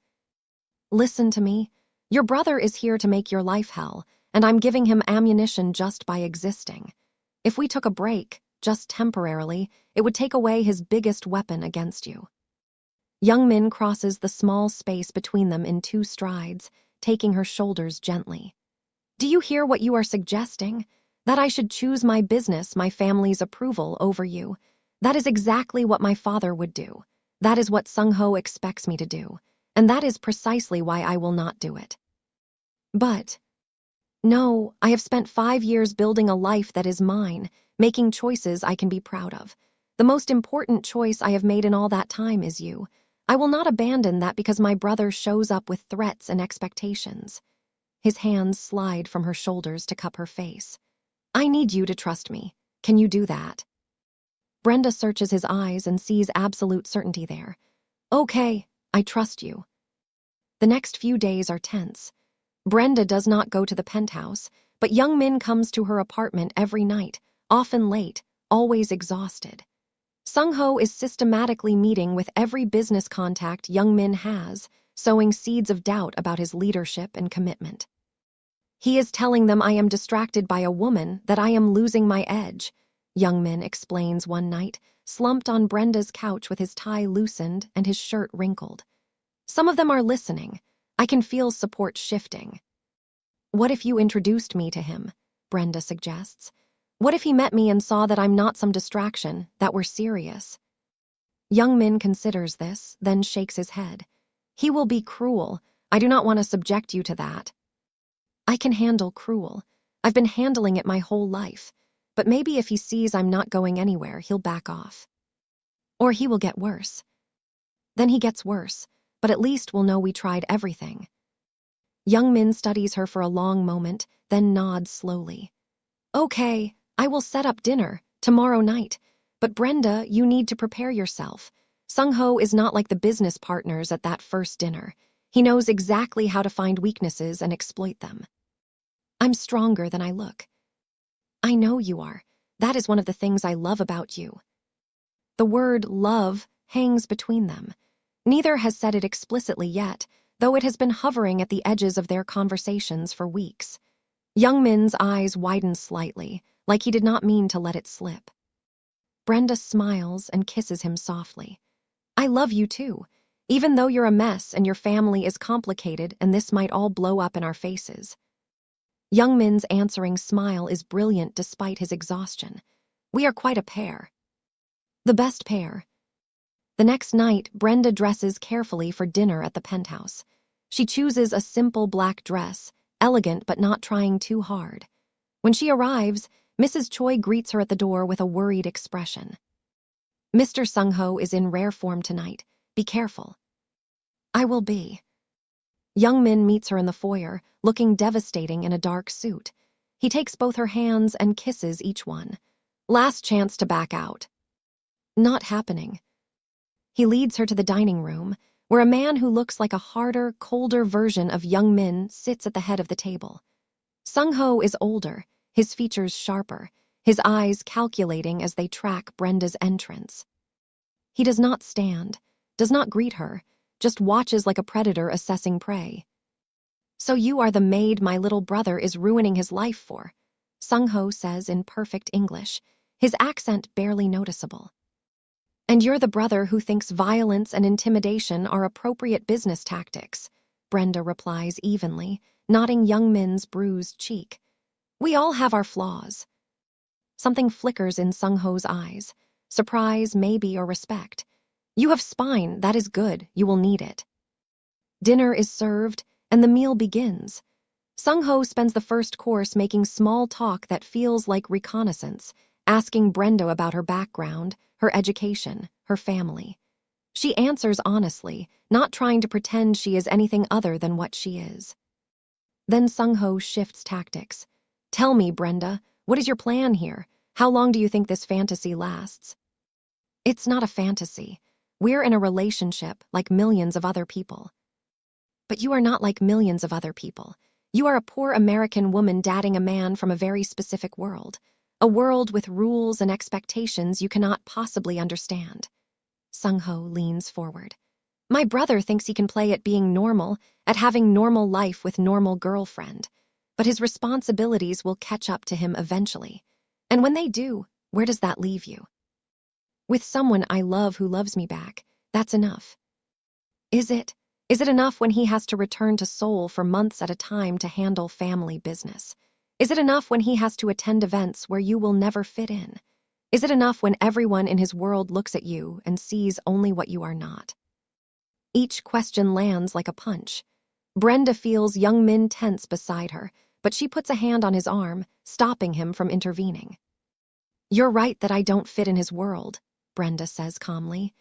Listen to me. Your brother is here to make your life hell, and I'm giving him ammunition just by existing. If we took a break, just temporarily, it would take away his biggest weapon against you. Youngmin crosses the small space between them in 2 strides, taking her shoulders gently. Do you hear what you are suggesting? That I should choose my business, my family's approval over you. That is exactly what my father would do. That is what Sung-ho expects me to do. And that is precisely why I will not do it. But, no, I have spent 5 years building a life that is mine, making choices I can be proud of. The most important choice I have made in all that time is you. I will not abandon that because my brother shows up with threats and expectations. His hands slide from her shoulders to cup her face. I need you to trust me. Can you do that? Brenda searches his eyes and sees absolute certainty there. Okay, I trust you. The next few days are tense. Brenda does not go to the penthouse, but Youngmin comes to her apartment every night, often late, always exhausted. Sung-ho is systematically meeting with every business contact Youngmin has, sowing seeds of doubt about his leadership and commitment. He is telling them I am distracted by a woman, that I am losing my edge, Youngmin explains one night, slumped on Brenda's couch with his tie loosened and his shirt wrinkled. Some of them are listening. I can feel support shifting. What if you introduced me to him? Brenda suggests. What if he met me and saw that I'm not some distraction, that we're serious? Youngmin considers this, then shakes his head. He will be cruel. I do not want to subject you to that. I can handle cruel. I've been handling it my whole life. But maybe if he sees I'm not going anywhere, he'll back off. Or he will get worse. Then he gets worse, but at least we'll know we tried everything. Youngmin studies her for a long moment, then nods slowly. Okay, I will set up dinner, tomorrow night. But Brenda, you need to prepare yourself. Sung-ho is not like the business partners at that first dinner. He knows exactly how to find weaknesses and exploit them. I'm stronger than I look. I know you are. That is one of the things I love about you. The word love hangs between them. Neither has said it explicitly yet, though it has been hovering at the edges of their conversations for weeks. Youngmin's eyes widen slightly, like he did not mean to let it slip. Brenda smiles and kisses him softly. I love you too, even though you're a mess and your family is complicated and this might all blow up in our faces. Youngmin's answering smile is brilliant despite his exhaustion. We are quite a pair. The best pair. The next night, Brenda dresses carefully for dinner at the penthouse. She chooses a simple black dress, elegant but not trying too hard. When she arrives, Mrs. Choi greets her at the door with a worried expression. Mr. Sung-ho is in rare form tonight. Be careful. I will be. Youngmin meets her in the foyer, looking devastating in a dark suit. He takes both her hands and kisses each one. Last chance to back out. Not happening. He leads her to the dining room, where a man who looks like a harder, colder version of Youngmin sits at the head of the table. Sung-ho is older, his features sharper, his eyes calculating as they track Brenda's entrance. He does not stand, does not greet her, just watches like a predator assessing prey. "So you are the maid my little brother is ruining his life for," Sung-ho says in perfect English, his accent barely noticeable. "And you're the brother who thinks violence and intimidation are appropriate business tactics," Brenda replies evenly, nodding Young Min's bruised cheek. "We all have our flaws." Something flickers in Sung-ho's eyes. Surprise, maybe, or respect. "You have spine, that is good, you will need it." Dinner is served, and the meal begins. Sung-ho spends the first course making small talk that feels like reconnaissance, asking Brenda about her background, her education, her family. She answers honestly, not trying to pretend she is anything other than what she is. Then Sung-ho shifts tactics. "Tell me, Brenda, what is your plan here? How long do you think this fantasy lasts?" "It's not a fantasy. We're in a relationship like millions of other people." "But you are not like millions of other people. You are a poor American woman dating a man from a very specific world. A world with rules and expectations you cannot possibly understand." Sung-ho leans forward. "My brother thinks he can play at being normal, at having normal life with normal girlfriend. But his responsibilities will catch up to him eventually. And when they do, where does that leave you?" "With someone I love who loves me back. That's enough." Is it? Is it enough when he has to return to Seoul for months at a time to handle family business? Is it enough when he has to attend events where you will never fit in? Is it enough when everyone in his world looks at you and sees only what you are not? Each question lands like a punch. Brenda feels Young Min tense beside her, but she puts a hand on his arm, stopping him from intervening. "You're right that I don't fit in his world," Brenda says calmly.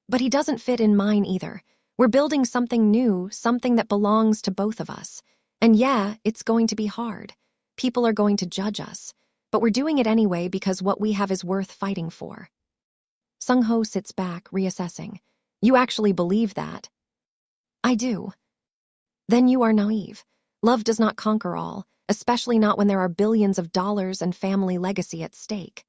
"But he doesn't fit in mine either. We're building something new, something that belongs to both of us. And yeah, it's going to be hard. People are going to judge us. But we're doing it anyway because what we have is worth fighting for." Sung-ho sits back, reassessing. "You actually believe that?" "I do." "Then you are naive. Love does not conquer all, especially not when there are billions of dollars and family legacy at stake."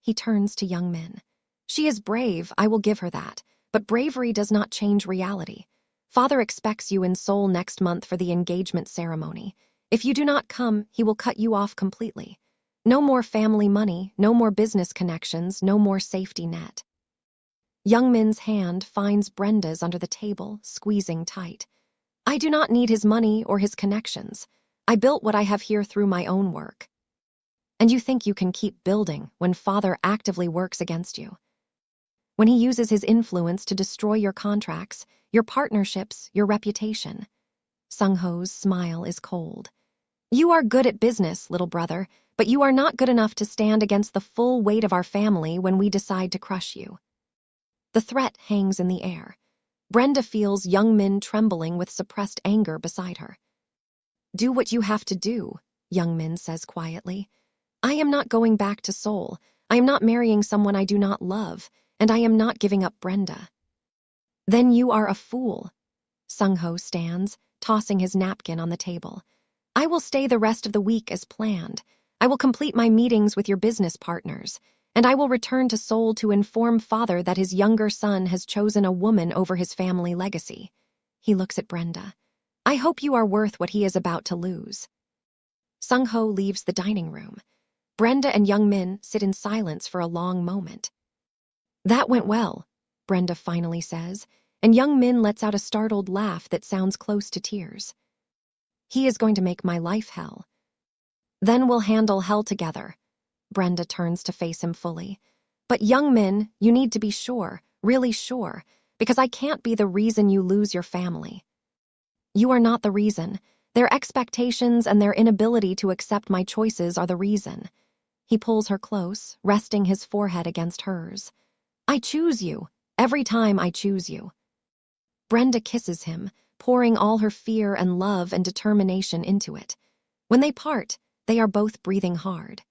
He turns to Young Min. "She is brave, I will give her that. But bravery does not change reality. Father expects you in Seoul next month for the engagement ceremony. If you do not come, he will cut you off completely. No more family money, no more business connections, no more safety net." Young Min's hand finds Brenda's under the table, squeezing tight. "I do not need his money or his connections. I built what I have here through my own work." "And you think you can keep building when Father actively works against you? When he uses his influence to destroy your contracts, your partnerships, your reputation?" Sung-ho's smile is cold. "You are good at business, little brother, but you are not good enough to stand against the full weight of our family when we decide to crush you." The threat hangs in the air. Brenda feels Young Min trembling with suppressed anger beside her. "Do what you have to do," Young Min says quietly. "I am not going back to Seoul. I am not marrying someone I do not love, and I am not giving up Brenda." "Then you are a fool." Sung-ho stands, tossing his napkin on the table. "I will stay the rest of the week as planned. I will complete my meetings with your business partners, and I will return to Seoul to inform Father that his younger son has chosen a woman over his family legacy." He looks at Brenda. "I hope you are worth what he is about to lose." Sung-ho leaves the dining room. Brenda and Young Min sit in silence for a long moment. "That went well," Brenda finally says, and Young Min lets out a startled laugh that sounds close to tears. "He is going to make my life hell." "Then we'll handle hell together." Brenda turns to face him fully. "But Young Min, you need to be sure, really sure, because I can't be the reason you lose your family." "You are not the reason. Their expectations and their inability to accept my choices are the reason." He pulls her close, resting his forehead against hers. "I choose you. Every time I choose you." Brenda kisses him, pouring all her fear and love and determination into it. When they part, they are both breathing hard.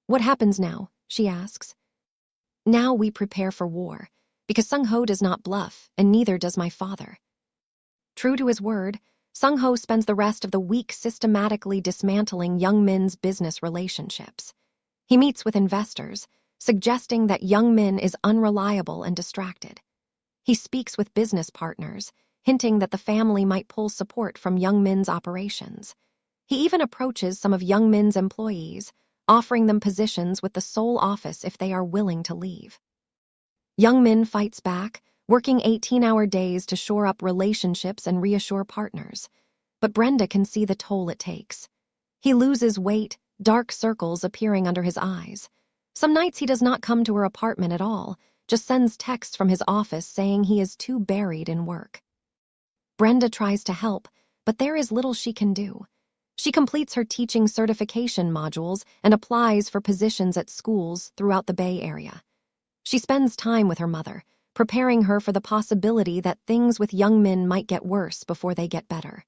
"What happens now?" she asks. "Now we prepare for war, because Sung-ho does not bluff, and neither does my father." True to his word, Sung-ho spends the rest of the week systematically dismantling Young Min's business relationships. He meets with investors, suggesting that Young Min is unreliable and distracted. He speaks with business partners, hinting that the family might pull support from Young Min's operations. He even approaches some of Young Min's employees, offering them positions with the sole office if they are willing to leave. Young Min fights back, working 18-hour days to shore up relationships and reassure partners. But Brenda can see the toll it takes. He loses weight, dark circles appearing under his eyes. Some nights he does not come to her apartment at all, just sends texts from his office saying he is too buried in work. Brenda tries to help, but there is little she can do. She completes her teaching certification modules and applies for positions at schools throughout the Bay Area. She spends time with her mother, preparing her for the possibility that things with Young Min might get worse before they get better.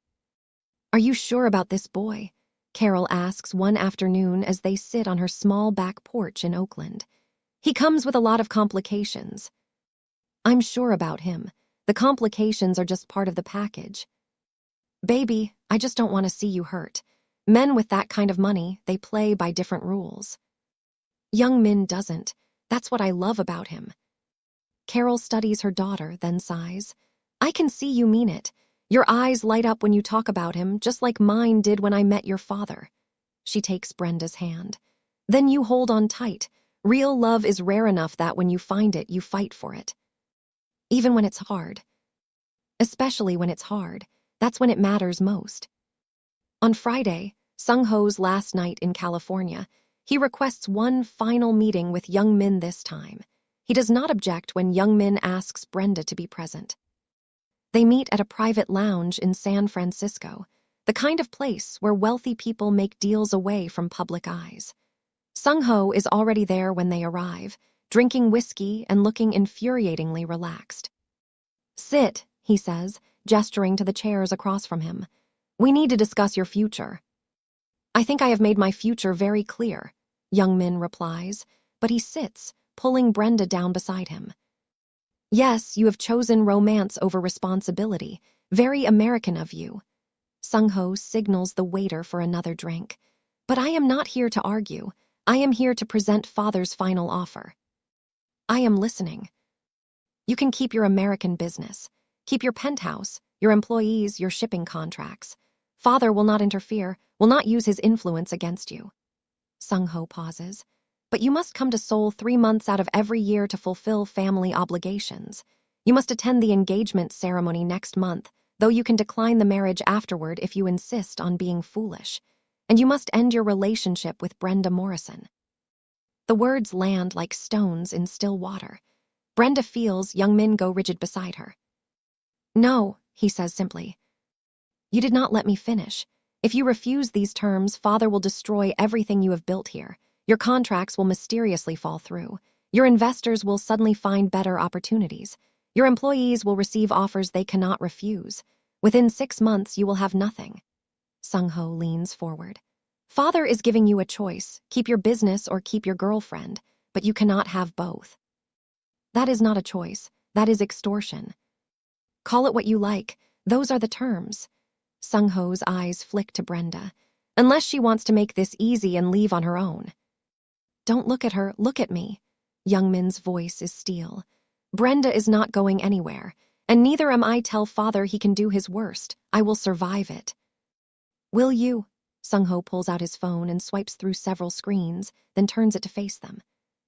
"Are you sure about this boy?" Carol asks one afternoon as they sit on her small back porch in Oakland. "He comes with a lot of complications." "I'm sure about him. The complications are just part of the package." "Baby, I just don't want to see you hurt. Men with that kind of money, they play by different rules." "Young Min doesn't. That's what I love about him." Carol studies her daughter, then sighs. "I can see you mean it. Your eyes light up when you talk about him, just like mine did when I met your father." She takes Brenda's hand. "Then you hold on tight. Real love is rare enough that when you find it, you fight for it. Even when it's hard. Especially when it's hard. That's when it matters most." On Friday, Sung-ho's last night in California, he requests one final meeting with Young Min this time. He does not object when Young Min asks Brenda to be present. They meet at a private lounge in San Francisco, the kind of place where wealthy people make deals away from public eyes. Sung-ho is already there when they arrive, drinking whiskey and looking infuriatingly relaxed. "Sit," he says, gesturing to the chairs across from him. "We need to discuss your future." "I think I have made my future very clear," Young Min replies, but he sits, pulling Brenda down beside him. "Yes, you have chosen romance over responsibility. Very American of you." Sung-ho signals the waiter for another drink. "But I am not here to argue. I am here to present Father's final offer." "I am listening." "You can keep your American business. Keep your penthouse, your employees, your shipping contracts. Father will not interfere, will not use his influence against you." Sung-ho pauses. "But you must come to Seoul 3 months out of every year to fulfill family obligations. You must attend the engagement ceremony next month, though you can decline the marriage afterward if you insist on being foolish. And you must end your relationship with Brenda Morrison." The words land like stones in still water. Brenda feels Young Min go rigid beside her. "No," he says simply. "You did not let me finish. If you refuse these terms, Father will destroy everything you have built here. Your contracts will mysteriously fall through. Your investors will suddenly find better opportunities. Your employees will receive offers they cannot refuse. Within 6 months, you will have nothing." Sung-ho leans forward. "Father is giving you a choice. Keep your business or keep your girlfriend, but you cannot have both." "That is not a choice. That is extortion." "Call it what you like. Those are the terms." Sung-ho's eyes flick to Brenda. "Unless she wants to make this easy and leave on her own." "Don't look at her, look at me." Young Min's voice is steel. "Brenda is not going anywhere, and neither am I. Tell Father he can do his worst. I will survive it." "Will you?" Sung-ho pulls out his phone and swipes through several screens, then turns it to face them.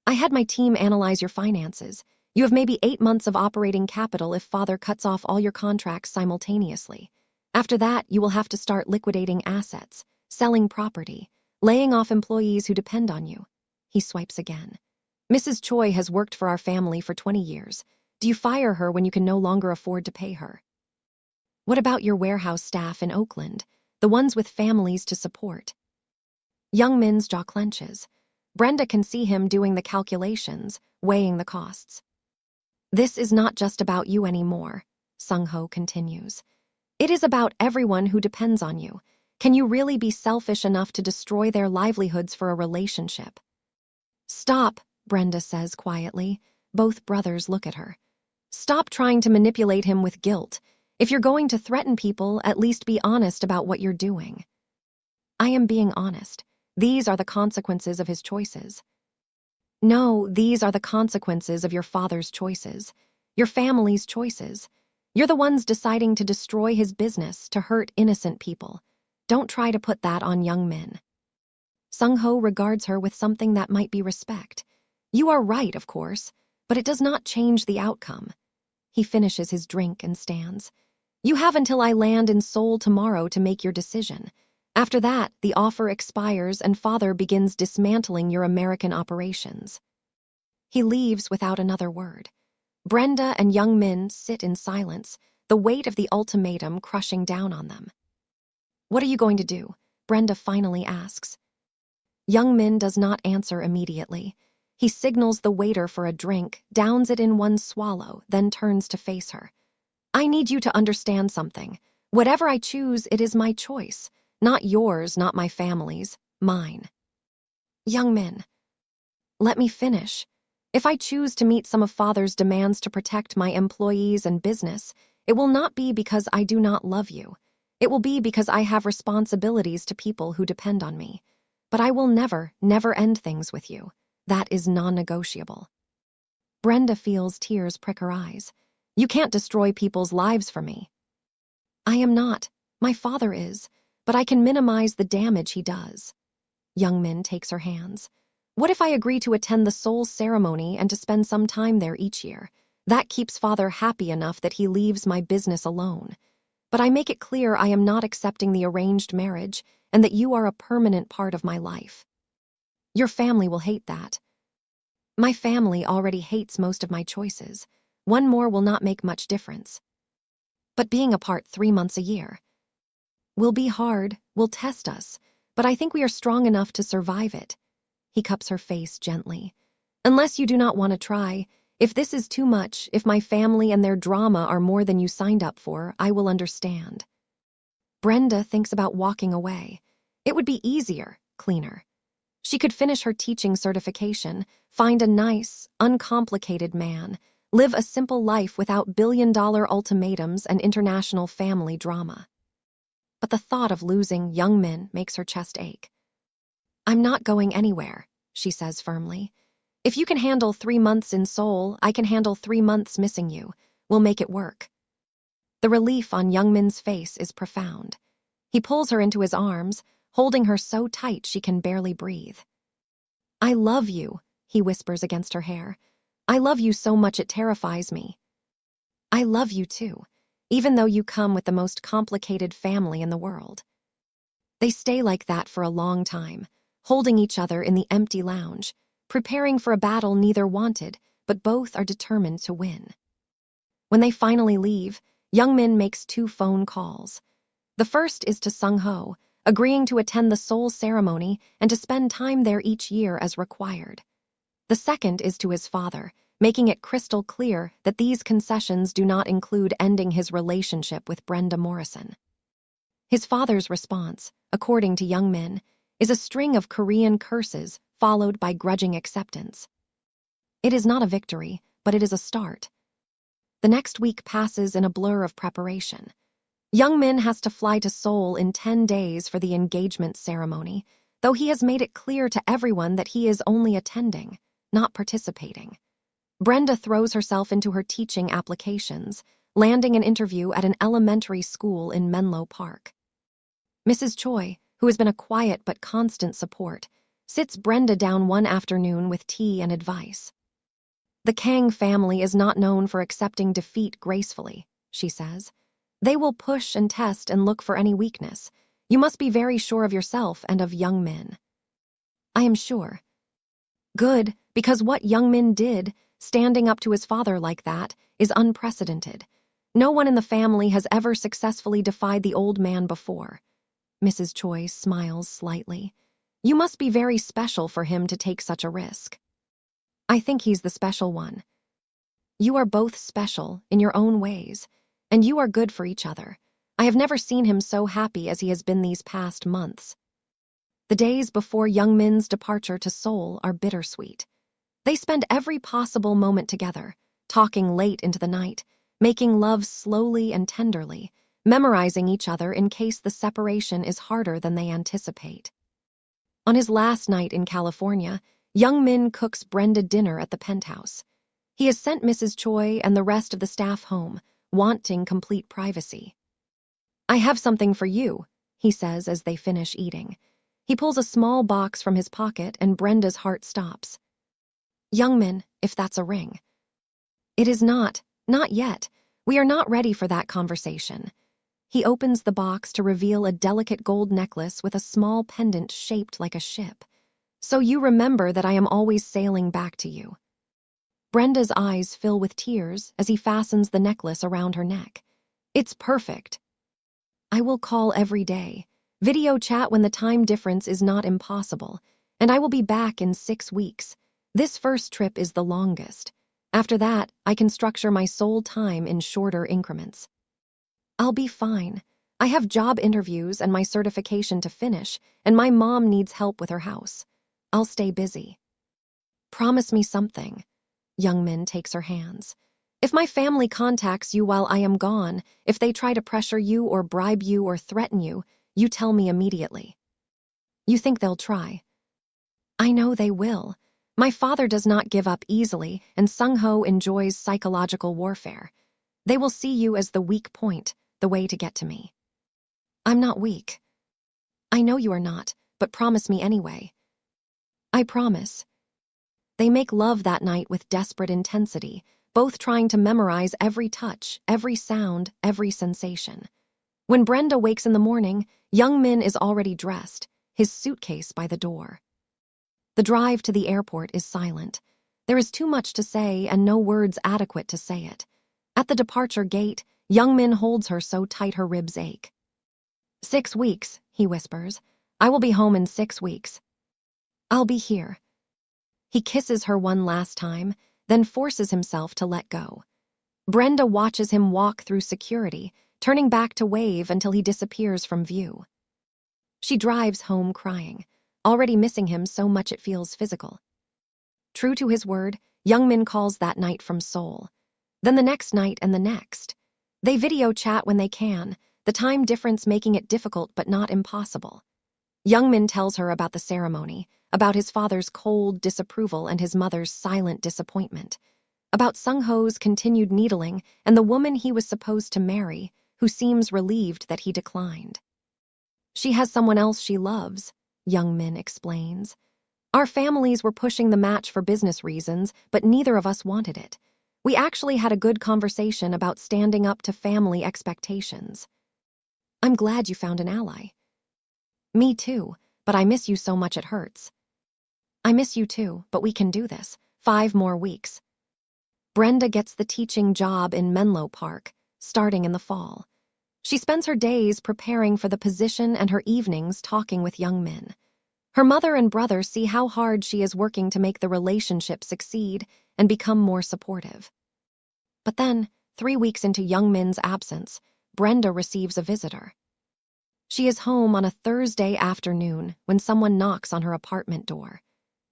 "I had my team analyze your finances. You have maybe 8 months of operating capital if Father cuts off all your contracts simultaneously. After that, you will have to start liquidating assets, selling property, laying off employees who depend on you." He swipes again. "Mrs. Choi has worked for our family for 20 years. Do you fire her when you can no longer afford to pay her? What about your warehouse staff in Oakland, the ones with families to support?" Young Min's jaw clenches. Brenda can see him doing the calculations, weighing the costs. "This is not just about you anymore," Sung-ho continues. "It is about everyone who depends on you. Can you really be selfish enough to destroy their livelihoods for a relationship?" "Stop," Brenda says quietly. Both brothers look at her. "Stop trying to manipulate him with guilt. If you're going to threaten people, at least be honest about what you're doing." "I am being honest. These are the consequences of his choices." "No, these are the consequences of your father's choices. Your family's choices. You're the ones deciding to destroy his business to hurt innocent people. Don't try to put that on Young Min. Sung-ho regards her with something that might be respect. You are right, of course, but it does not change the outcome. He finishes his drink and stands. You have until I land in Seoul tomorrow to make your decision. After that, the offer expires and father begins dismantling your American operations. He leaves without another word. Brenda and Young Min sit in silence, the weight of the ultimatum crushing down on them. What are you going to do? Brenda finally asks. Young Min does not answer immediately. He signals the waiter for a drink, downs it in one swallow, then turns to face her. I need you to understand something. Whatever I choose, it is my choice. Not yours, not my family's, mine. Young Min, let me finish. If I choose to meet some of father's demands to protect my employees and business, it will not be because I do not love you. It will be because I have responsibilities to people who depend on me. But I will never, never end things with you. That is non-negotiable. Brenda feels tears prick her eyes. You can't destroy people's lives for me. I am not. My father is. But I can minimize the damage he does. Young Min takes her hands. What if I agree to attend the Seoul ceremony and to spend some time there each year? That keeps father happy enough that he leaves my business alone. But I make it clear I am not accepting the arranged marriage and that you are a permanent part of my life. Your family will hate that. My family already hates most of my choices. One more will not make much difference. But being apart 3 months a year will be hard, will test us, but I think we are strong enough to survive it. He cups her face gently. Unless you do not want to try, if this is too much, if my family and their drama are more than you signed up for, I will understand. Brenda thinks about walking away. It would be easier, cleaner. She could finish her teaching certification, find a nice, uncomplicated man, live a simple life without billion-dollar ultimatums and international family drama. But the thought of losing Young Min makes her chest ache. I'm not going anywhere, she says firmly. If you can handle 3 months in Seoul, I can handle 3 months missing you. We'll make it work. The relief on Young Min's face is profound. He pulls her into his arms, holding her so tight she can barely breathe. I love you, he whispers against her hair. I love you so much it terrifies me. I love you too, even though you come with the most complicated family in the world. They stay like that for a long time, holding each other in the empty lounge, preparing for a battle neither wanted, but both are determined to win. When they finally leave, Young Min makes 2 phone calls. The first is to Sung-ho, agreeing to attend the Seoul ceremony and to spend time there each year as required. The second is to his father, making it crystal clear that these concessions do not include ending his relationship with Brenda Morrison. His father's response, according to Young Min, is a string of Korean curses followed by grudging acceptance. It is not a victory, but it is a start. The next week passes in a blur of preparation. Young Min has to fly to Seoul in 10 days for the engagement ceremony, though he has made it clear to everyone that he is only attending, not participating. Brenda throws herself into her teaching applications, landing an interview at an elementary school in Menlo Park. Mrs. Choi, who has been a quiet but constant support, sits Brenda down one afternoon with tea and advice. The Kang family is not known for accepting defeat gracefully, she says. They will push and test and look for any weakness. You must be very sure of yourself and of Young Min. I am sure. Good, because what Young Min did, standing up to his father like that, is unprecedented. No one in the family has ever successfully defied the old man before. Mrs. Choi smiles slightly. You must be very special for him to take such a risk. I think he's the special one. You are both special in your own ways, and you are good for each other. I have never seen him so happy as he has been these past months. The days before Young Min's departure to Seoul are bittersweet. They spend every possible moment together, talking late into the night, making love slowly and tenderly, memorizing each other in case the separation is harder than they anticipate. On his last night in California, Young Min cooks Brenda dinner at the penthouse. He has sent Mrs. Choi and the rest of the staff home, wanting complete privacy. "I have something for you," he says as they finish eating. He pulls a small box from his pocket and Brenda's heart stops. "Youngmin, if that's a ring." "It is not. Not yet. We are not ready for that conversation." He opens the box to reveal a delicate gold necklace with a small pendant shaped like a ship. "So you remember that I am always sailing back to you." Brenda's eyes fill with tears as he fastens the necklace around her neck. "It's perfect. I will call every day, video chat when the time difference is not impossible, and I will be back in 6 weeks. This first trip is the longest. After that, I can structure my sole time in shorter increments. I'll be fine. I have job interviews and my certification to finish, and my mom needs help with her house. I'll stay busy." "Promise me something." Youngmin takes her hands. "If my family contacts you while I am gone, if they try to pressure you or bribe you or threaten you, you tell me immediately." "You think they'll try?" "I know they will. My father does not give up easily, and Sung-ho enjoys psychological warfare. They will see you as the weak point, the way to get to me." "I'm not weak." "I know you are not, but promise me anyway." "I promise." They make love that night with desperate intensity, both trying to memorize every touch, every sound, every sensation. When Brenda wakes in the morning, Youngmin is already dressed, his suitcase by the door. The drive to the airport is silent. There is too much to say and no words adequate to say it. At the departure gate, Youngmin holds her so tight her ribs ache. 6 weeks, he whispers. "I will be home in 6 weeks. I'll be here." He kisses her one last time, then forces himself to let go. Brenda watches him walk through security, turning back to wave until he disappears from view. She drives home crying, already missing him so much it feels physical. True to his word, Youngmin calls that night from Seoul. Then the next night and the next. They video chat when they can, the time difference making it difficult but not impossible. Youngmin tells her about the ceremony, about his father's cold disapproval and his mother's silent disappointment, about Sung-ho's continued needling and the woman he was supposed to marry, who seems relieved that he declined. "She has someone else she loves," Youngmin explains. "Our families were pushing the match for business reasons, but neither of us wanted it. We actually had a good conversation about standing up to family expectations." "I'm glad you found an ally." "Me too, but I miss you so much it hurts." "I miss you too, but we can do this. 5 more weeks." Brenda gets the teaching job in Menlo Park, starting in the fall. She spends her days preparing for the position and her evenings talking with young men. Her mother and brother see how hard she is working to make the relationship succeed and become more supportive. But then, 3 weeks into Youngmin's absence, Brenda receives a visitor. She is home on a Thursday afternoon when someone knocks on her apartment door.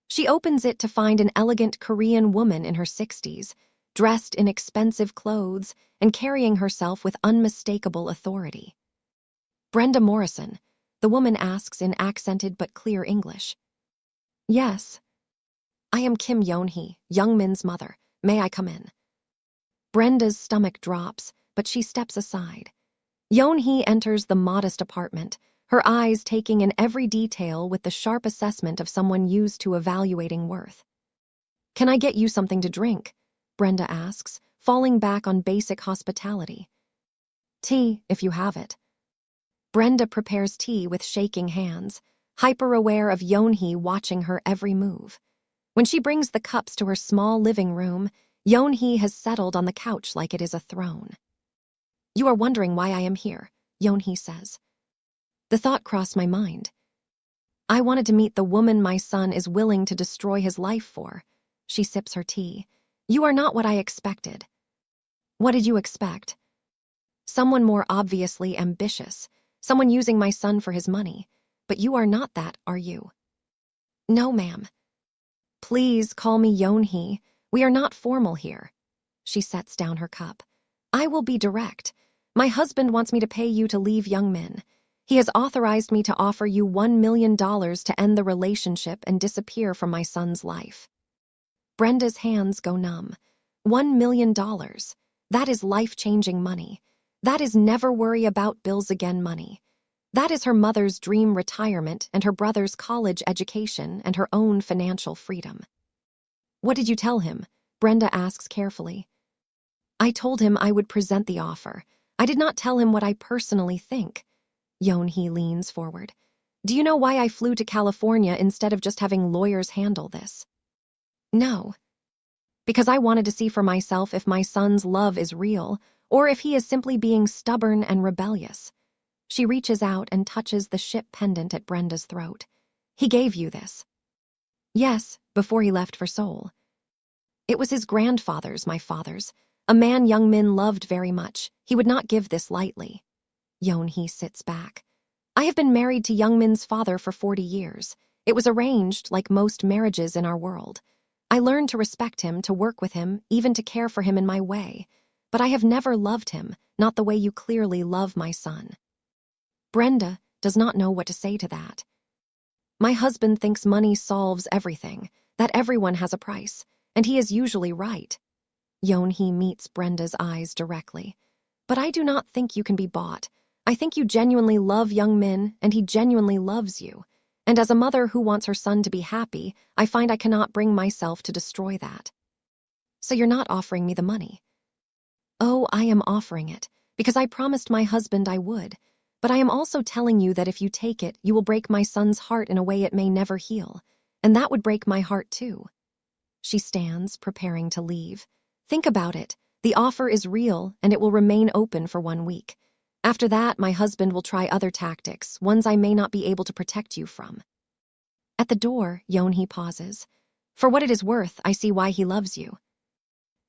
She opens it to find an elegant Korean woman in her 60s, dressed in expensive clothes and carrying herself with unmistakable authority. "Brenda Morrison," the woman asks in accented but clear English. "Yes." "I am Kim Yeon-hee, Youngmin's mother. May I come in?" Brenda's stomach drops, but she steps aside. Yeon-hee enters the modest apartment, her eyes taking in every detail with the sharp assessment of someone used to evaluating worth. "Can I get you something to drink?" Brenda asks, falling back on basic hospitality. "Tea, if you have it." Brenda prepares tea with shaking hands, hyper-aware of Yeon-hee watching her every move. When she brings the cups to her small living room, Yeon-hee has settled on the couch like it is a throne. "You are wondering why I am here," Yeon-hee says. The thought crossed my mind. "I wanted to meet the woman my son is willing to destroy his life for." She sips her tea. "You are not what I expected." "What did you expect?" "Someone more obviously ambitious, someone using my son for his money. But you are not that, are you?" "No, ma'am." "Please call me Yeon-hee. We are not formal here." She sets down her cup. "I will be direct. My husband wants me to pay you to leave Youngmin. He has authorized me to offer you $1 million to end the relationship and disappear from my son's life." Brenda's hands go numb. $1 million. That is life-changing money. That is never worry about bills again money. That is her mother's dream retirement and her brother's college education and her own financial freedom. What did you tell him? Brenda asks carefully. I told him I would present the offer. I did not tell him what I personally think. Yoon-hee leans forward. Do you know why I flew to California instead of just having lawyers handle this? No. Because I wanted to see for myself if my son's love is real, or if he is simply being stubborn and rebellious. She reaches out and touches the ship pendant at Brenda's throat. He gave you this. Yes, before he left for Seoul. It was his grandfather's, my father's. A man Young Min loved very much. He would not give this lightly. Yoon-hee sits back. I have been married to Young Min's father for 40 years. It was arranged like most marriages in our world. I learned to respect him, to work with him, even to care for him in my way. But I have never loved him, not the way you clearly love my son. Brenda does not know what to say to that. My husband thinks money solves everything, that everyone has a price, and he is usually right. Yoon-hee meets Brenda's eyes directly. But I do not think you can be bought. I think you genuinely love Young Min, and he genuinely loves you. And as a mother who wants her son to be happy, I find I cannot bring myself to destroy that. So you're not offering me the money? Oh, I am offering it, because I promised my husband I would. But I am also telling you that if you take it, you will break my son's heart in a way it may never heal. And that would break my heart too. She stands, preparing to leave. Think about it. The offer is real, and it will remain open for 1 week. After that, my husband will try other tactics, ones I may not be able to protect you from. At the door, Yoon-hee pauses. For what it is worth, I see why he loves you.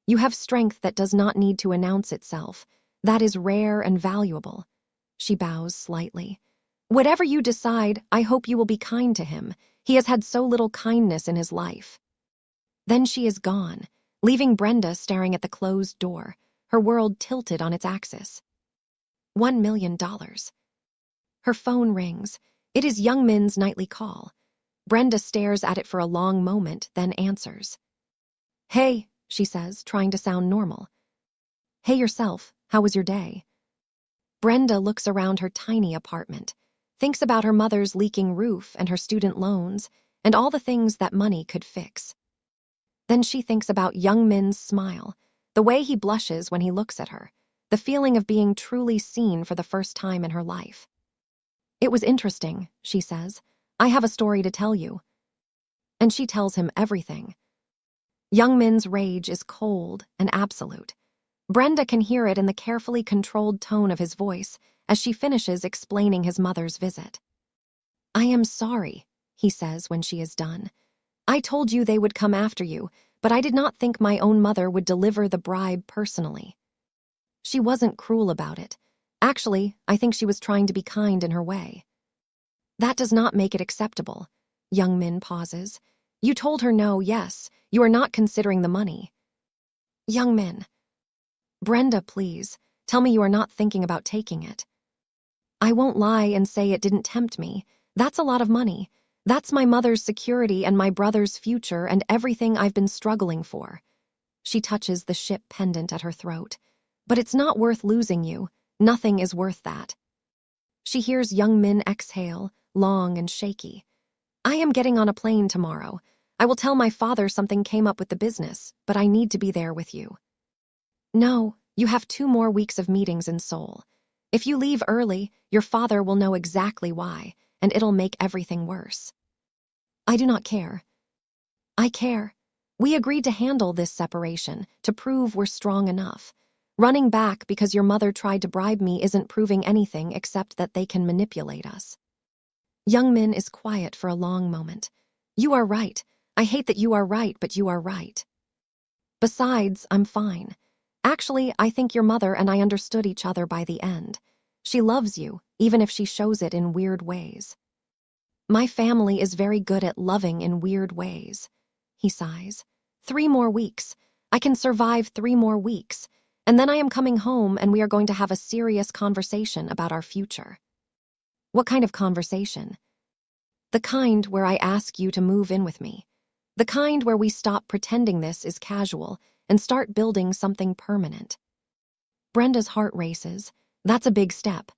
You have strength that does not need to announce itself. That is rare and valuable. She bows slightly. Whatever you decide, I hope you will be kind to him. He has had so little kindness in his life. Then she is gone, leaving Brenda staring at the closed door, her world tilted on its axis. $1 million. Her phone rings. It is Young Min's nightly call. Brenda stares at it for a long moment, then answers. Hey, she says, trying to sound normal. Hey yourself, how was your day? Brenda looks around her tiny apartment, thinks about her mother's leaking roof and her student loans, and all the things that money could fix. Then she thinks about Young Min's smile, the way he blushes when he looks at her, the feeling of being truly seen for the first time in her life. It was interesting, she says. I have a story to tell you. And she tells him everything. Young Min's rage is cold and absolute. Brenda can hear it in the carefully controlled tone of his voice as she finishes explaining his mother's visit. I am sorry, he says when she is done. I told you they would come after you, but I did not think my own mother would deliver the bribe personally. She wasn't cruel about it. Actually, I think she was trying to be kind in her way. That does not make it acceptable. Young Min pauses. You told her no, yes. You are not considering the money. Young Min. Brenda, please, tell me you are not thinking about taking it. I won't lie and say it didn't tempt me. That's a lot of money. That's my mother's security and my brother's future and everything I've been struggling for. She touches the ship pendant at her throat. But it's not worth losing you. Nothing is worth that. She hears Young Min exhale, long and shaky. I am getting on a plane tomorrow. I will tell my father something came up with the business, but I need to be there with you. No, you have 2 more weeks of meetings in Seoul. If you leave early, your father will know exactly why, and it'll make everything worse. I do not care. I care. We agreed to handle this separation, to prove we're strong enough. Running back because your mother tried to bribe me isn't proving anything except that they can manipulate us. Young Min is quiet for a long moment. You are right. I hate that you are right, but you are right. Besides, I'm fine. Actually, I think your mother and I understood each other by the end. She loves you, even if she shows it in weird ways. My family is very good at loving in weird ways. He sighs. 3 more weeks. I can survive 3 more weeks. And then I am coming home and we are going to have a serious conversation about our future. What kind of conversation? The kind where I ask you to move in with me. The kind where we stop pretending this is casual and start building something permanent. Brenda's heart races. That's a big step.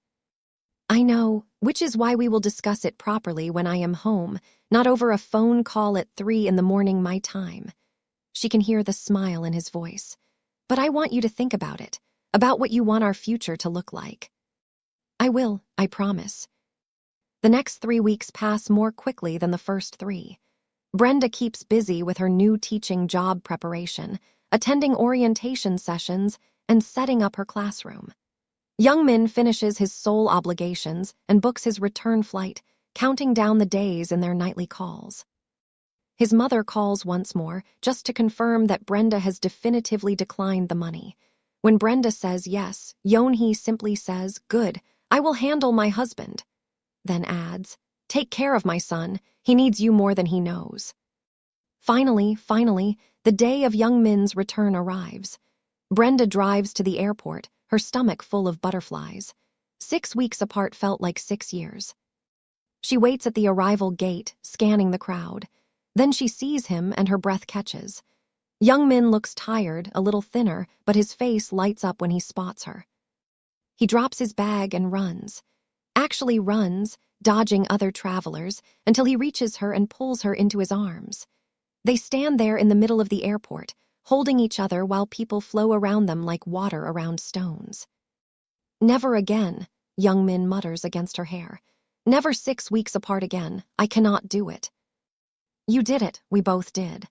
I know, which is why we will discuss it properly when I am home, not over a phone call at 3 in the morning my time. She can hear the smile in his voice. But I want you to think about it, about what you want our future to look like. I will, I promise. The next 3 weeks pass more quickly than the first 3. Brenda keeps busy with her new teaching job preparation, attending orientation sessions, and setting up her classroom. Young Min finishes his sole obligations and books his return flight, counting down the days in their nightly calls. His mother calls once more, just to confirm that Brenda has definitively declined the money. When Brenda says yes, Yeonhee simply says, "Good, I will handle my husband." Then adds, "Take care of my son, he needs you more than he knows." Finally, the day of Young Min's return arrives. Brenda drives to the airport, her stomach full of butterflies. 6 weeks apart felt like 6 years. She waits at the arrival gate, scanning the crowd. Then she sees him and her breath catches. Young Min looks tired, a little thinner, but his face lights up when he spots her. He drops his bag and runs. Actually runs, dodging other travelers, until he reaches her and pulls her into his arms. They stand there in the middle of the airport, holding each other while people flow around them like water around stones. "Never again," Young Min mutters against her hair. "Never 6 weeks apart again. I cannot do it." "You did it, we both did."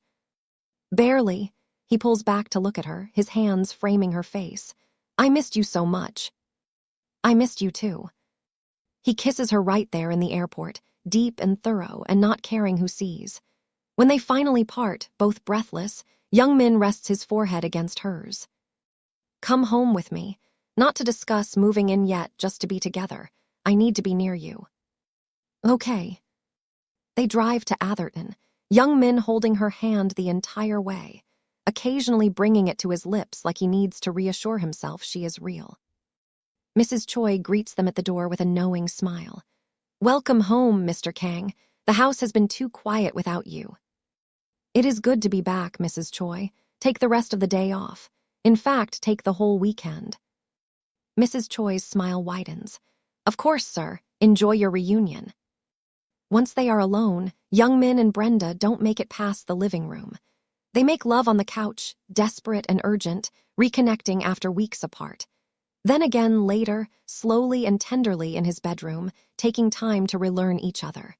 "Barely." He pulls back to look at her, his hands framing her face. "I missed you so much." "I missed you too." He kisses her right there in the airport, deep and thorough and not caring who sees. When they finally part, both breathless, Young Min rests his forehead against hers. "Come home with me. Not to discuss moving in yet, just to be together. I need to be near you." "Okay." They drive to Atherton, Young Min holding her hand the entire way, occasionally bringing it to his lips like he needs to reassure himself she is real. Mrs. Choi greets them at the door with a knowing smile. "Welcome home, Mr. Kang. The house has been too quiet without you." "It is good to be back, Mrs. Choi. Take the rest of the day off. In fact, take the whole weekend." Mrs. Choi's smile widens. "Of course, sir. Enjoy your reunion." Once they are alone, Young Min and Brenda don't make it past the living room. They make love on the couch, desperate and urgent, reconnecting after weeks apart. Then again later, slowly and tenderly in his bedroom, taking time to relearn each other.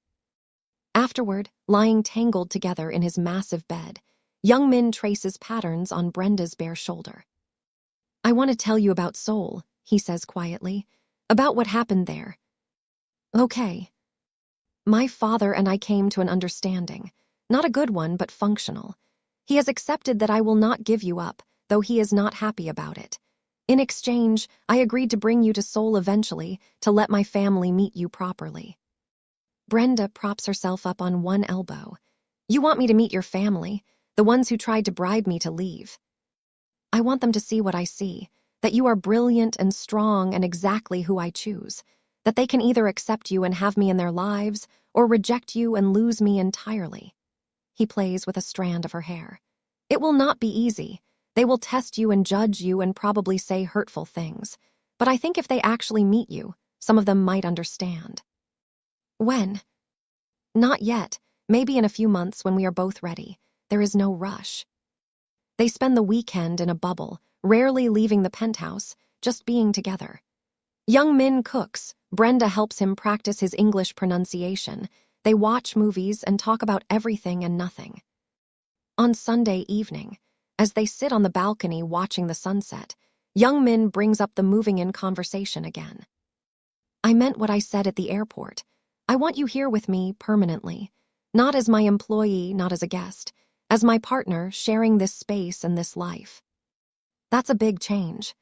Afterward, lying tangled together in his massive bed, Young Min traces patterns on Brenda's bare shoulder. "I want to tell you about Seoul," he says quietly, "about what happened there." "Okay." "My father and I came to an understanding. Not a good one, but functional. He has accepted that I will not give you up, though he is not happy about it. In exchange, I agreed to bring you to Seoul eventually, to let my family meet you properly." Brenda props herself up on one elbow. "You want me to meet your family, the ones who tried to bribe me to leave." "I want them to see what I see, that you are brilliant and strong and exactly who I choose, that they can either accept you and have me in their lives, or reject you and lose me entirely." He plays with a strand of her hair. "It will not be easy. They will test you and judge you and probably say hurtful things. But I think if they actually meet you, some of them might understand." "When?" "Not yet. Maybe in a few months when we are both ready. There is no rush." They spend the weekend in a bubble, rarely leaving the penthouse, just being together. Young Min cooks. Brenda helps him practice his English pronunciation. They watch movies and talk about everything and nothing. On Sunday evening, as they sit on the balcony watching the sunset, Young Min brings up the moving-in conversation again. "I meant what I said at the airport. I want you here with me permanently. Not as my employee, not as a guest. As my partner, sharing this space and this life." "That's a big change."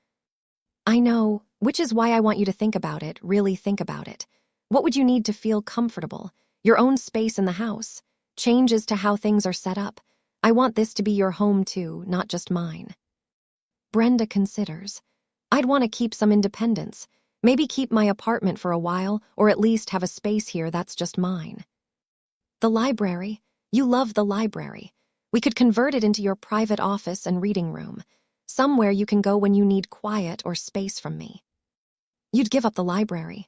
"I know, which is why I want you to think about it, really think about it. What would you need to feel comfortable? Your own space in the house. Changes to how things are set up. I want this to be your home too, not just mine." Brenda considers. "I'd want to keep some independence. Maybe keep my apartment for a while, or at least have a space here that's just mine." "The library. You love the library. We could convert it into your private office and reading room. Somewhere you can go when you need quiet or space from me. You'd give up the library.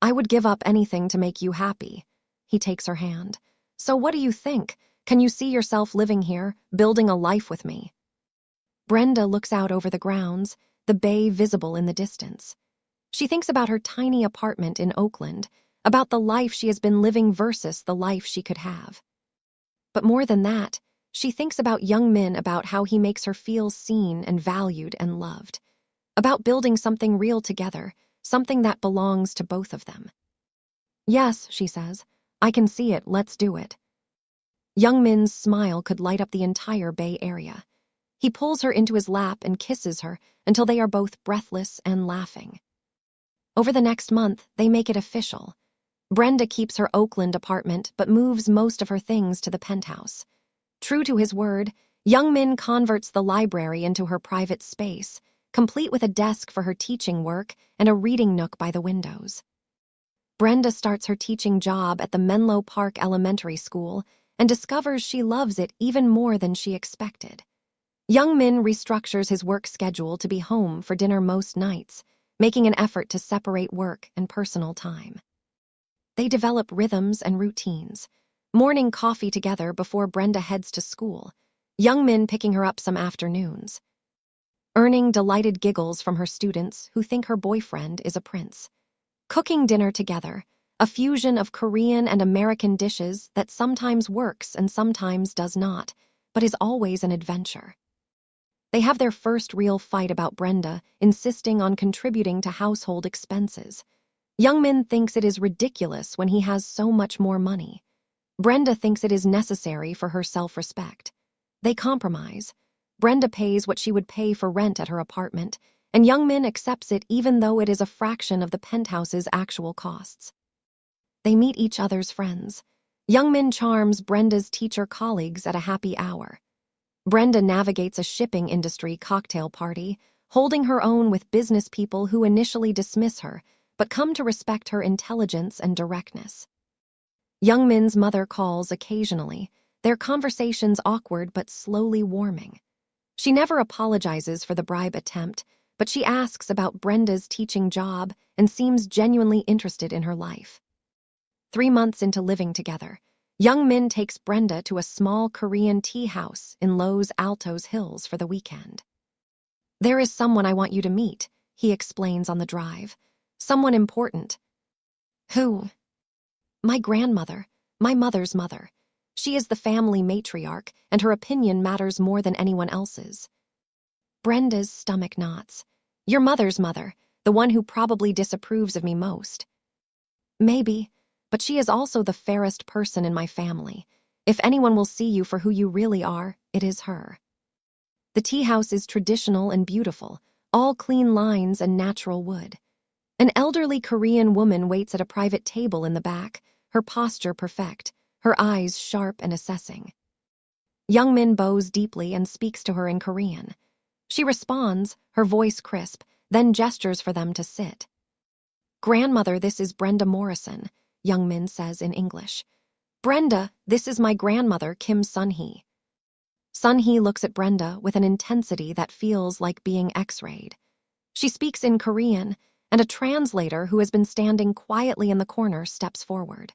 I would give up anything to make you happy. He takes her hand. So what do you think? Can you see yourself living here, building a life with me? Brenda looks out over the grounds, the bay visible in the distance. She thinks about her tiny apartment in Oakland, about the life she has been living versus the life she could have. But more than that, she thinks about Young Min, about how he makes her feel seen and valued and loved, about building something real together, something that belongs to both of them. Yes, she says, I can see it, let's do it. Young Min's smile could light up the entire Bay Area. He pulls her into his lap and kisses her until they are both breathless and laughing. Over the next month, they make it official. Brenda keeps her Oakland apartment but moves most of her things to the penthouse. True to his word, Young Min converts the library into her private space, complete with a desk for her teaching work and a reading nook by the windows. Brenda starts her teaching job at the Menlo Park Elementary School and discovers she loves it even more than she expected. Young Min restructures his work schedule to be home for dinner most nights, making an effort to separate work and personal time. They develop rhythms and routines. Morning coffee together before Brenda heads to school, Young Min picking her up some afternoons. Earning delighted giggles from her students who think her boyfriend is a prince. Cooking dinner together, a fusion of Korean and American dishes that sometimes works and sometimes does not, but is always an adventure. They have their first real fight about Brenda insisting on contributing to household expenses. Young Min thinks it is ridiculous when he has so much more money. Brenda thinks it is necessary for her self-respect. They compromise. Brenda pays what she would pay for rent at her apartment, and Young Min accepts it even though it is a fraction of the penthouse's actual costs. They meet each other's friends. Young Min charms Brenda's teacher colleagues at a happy hour. Brenda navigates a shipping industry cocktail party, holding her own with business people who initially dismiss her, but come to respect her intelligence and directness. Young Min's mother calls occasionally, their conversations awkward but slowly warming. She never apologizes for the bribe attempt, but she asks about Brenda's teaching job and seems genuinely interested in her life. 3 months into living together, Young Min takes Brenda to a small Korean tea house in Los Altos Hills for the weekend. There is someone I want you to meet, he explains on the drive. Someone important. Who? My grandmother, my mother's mother. She is the family matriarch, and her opinion matters more than anyone else's. Brenda's stomach knots. Your mother's mother, the one who probably disapproves of me most. Maybe, but she is also the fairest person in my family. If anyone will see you for who you really are, it is her. The tea house is traditional and beautiful, all clean lines and natural wood. An elderly Korean woman waits at a private table in the back, her posture perfect, her eyes sharp and assessing. Young Min bows deeply and speaks to her in Korean. She responds, her voice crisp, then gestures for them to sit. Grandmother, this is Brenda Morrison, Young Min says in English. Brenda, this is my grandmother, Kim Sun-hee. Sun-hee looks at Brenda with an intensity that feels like being X-rayed. She speaks in Korean, and a translator who has been standing quietly in the corner steps forward.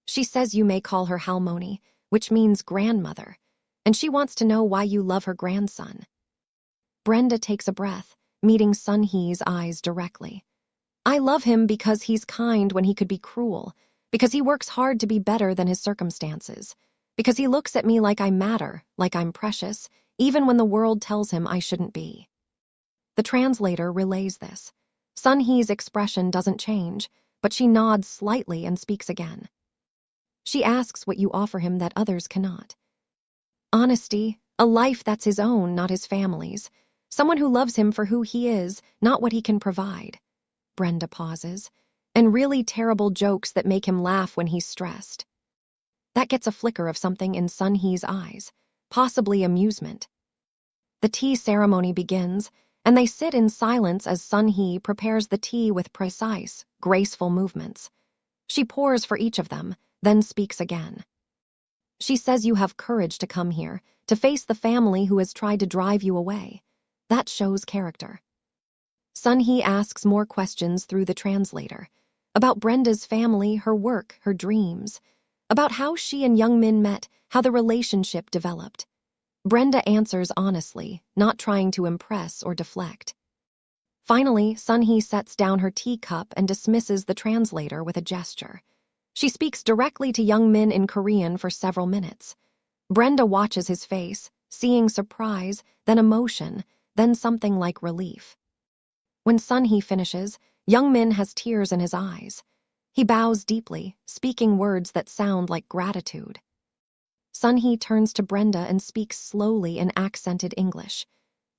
She says you may call her Halmoni, which means grandmother, and she wants to know why you love her grandson. Brenda takes a breath, meeting Sun-hee's eyes directly. I love him because he's kind when he could be cruel, because he works hard to be better than his circumstances, because he looks at me like I matter, like I'm precious, even when the world tells him I shouldn't be. The translator relays this. Sun-hee's expression doesn't change, but she nods slightly and speaks again. She asks what you offer him that others cannot. Honesty, a life that's his own, not his family's. Someone who loves him for who he is, not what he can provide. Brenda pauses, and really terrible jokes that make him laugh when he's stressed. That gets a flicker of something in Sun-hee's eyes, possibly amusement. The tea ceremony begins, and they sit in silence as Sun-hee prepares the tea with precise, graceful movements. She pours for each of them, then speaks again. She says you have courage to come here, to face the family who has tried to drive you away. That shows character. Sun-hee asks more questions through the translator. About Brenda's family, her work, her dreams. About how she and Young-min met, how the relationship developed. Brenda answers honestly, not trying to impress or deflect. Finally, Sun-hee sets down her teacup and dismisses the translator with a gesture. She speaks directly to Young-min in Korean for several minutes. Brenda watches his face, seeing surprise, then emotion, then something like relief. When Sun-hee finishes, Young-min has tears in his eyes. He bows deeply, speaking words that sound like gratitude. Sun-hee turns to Brenda and speaks slowly in accented English.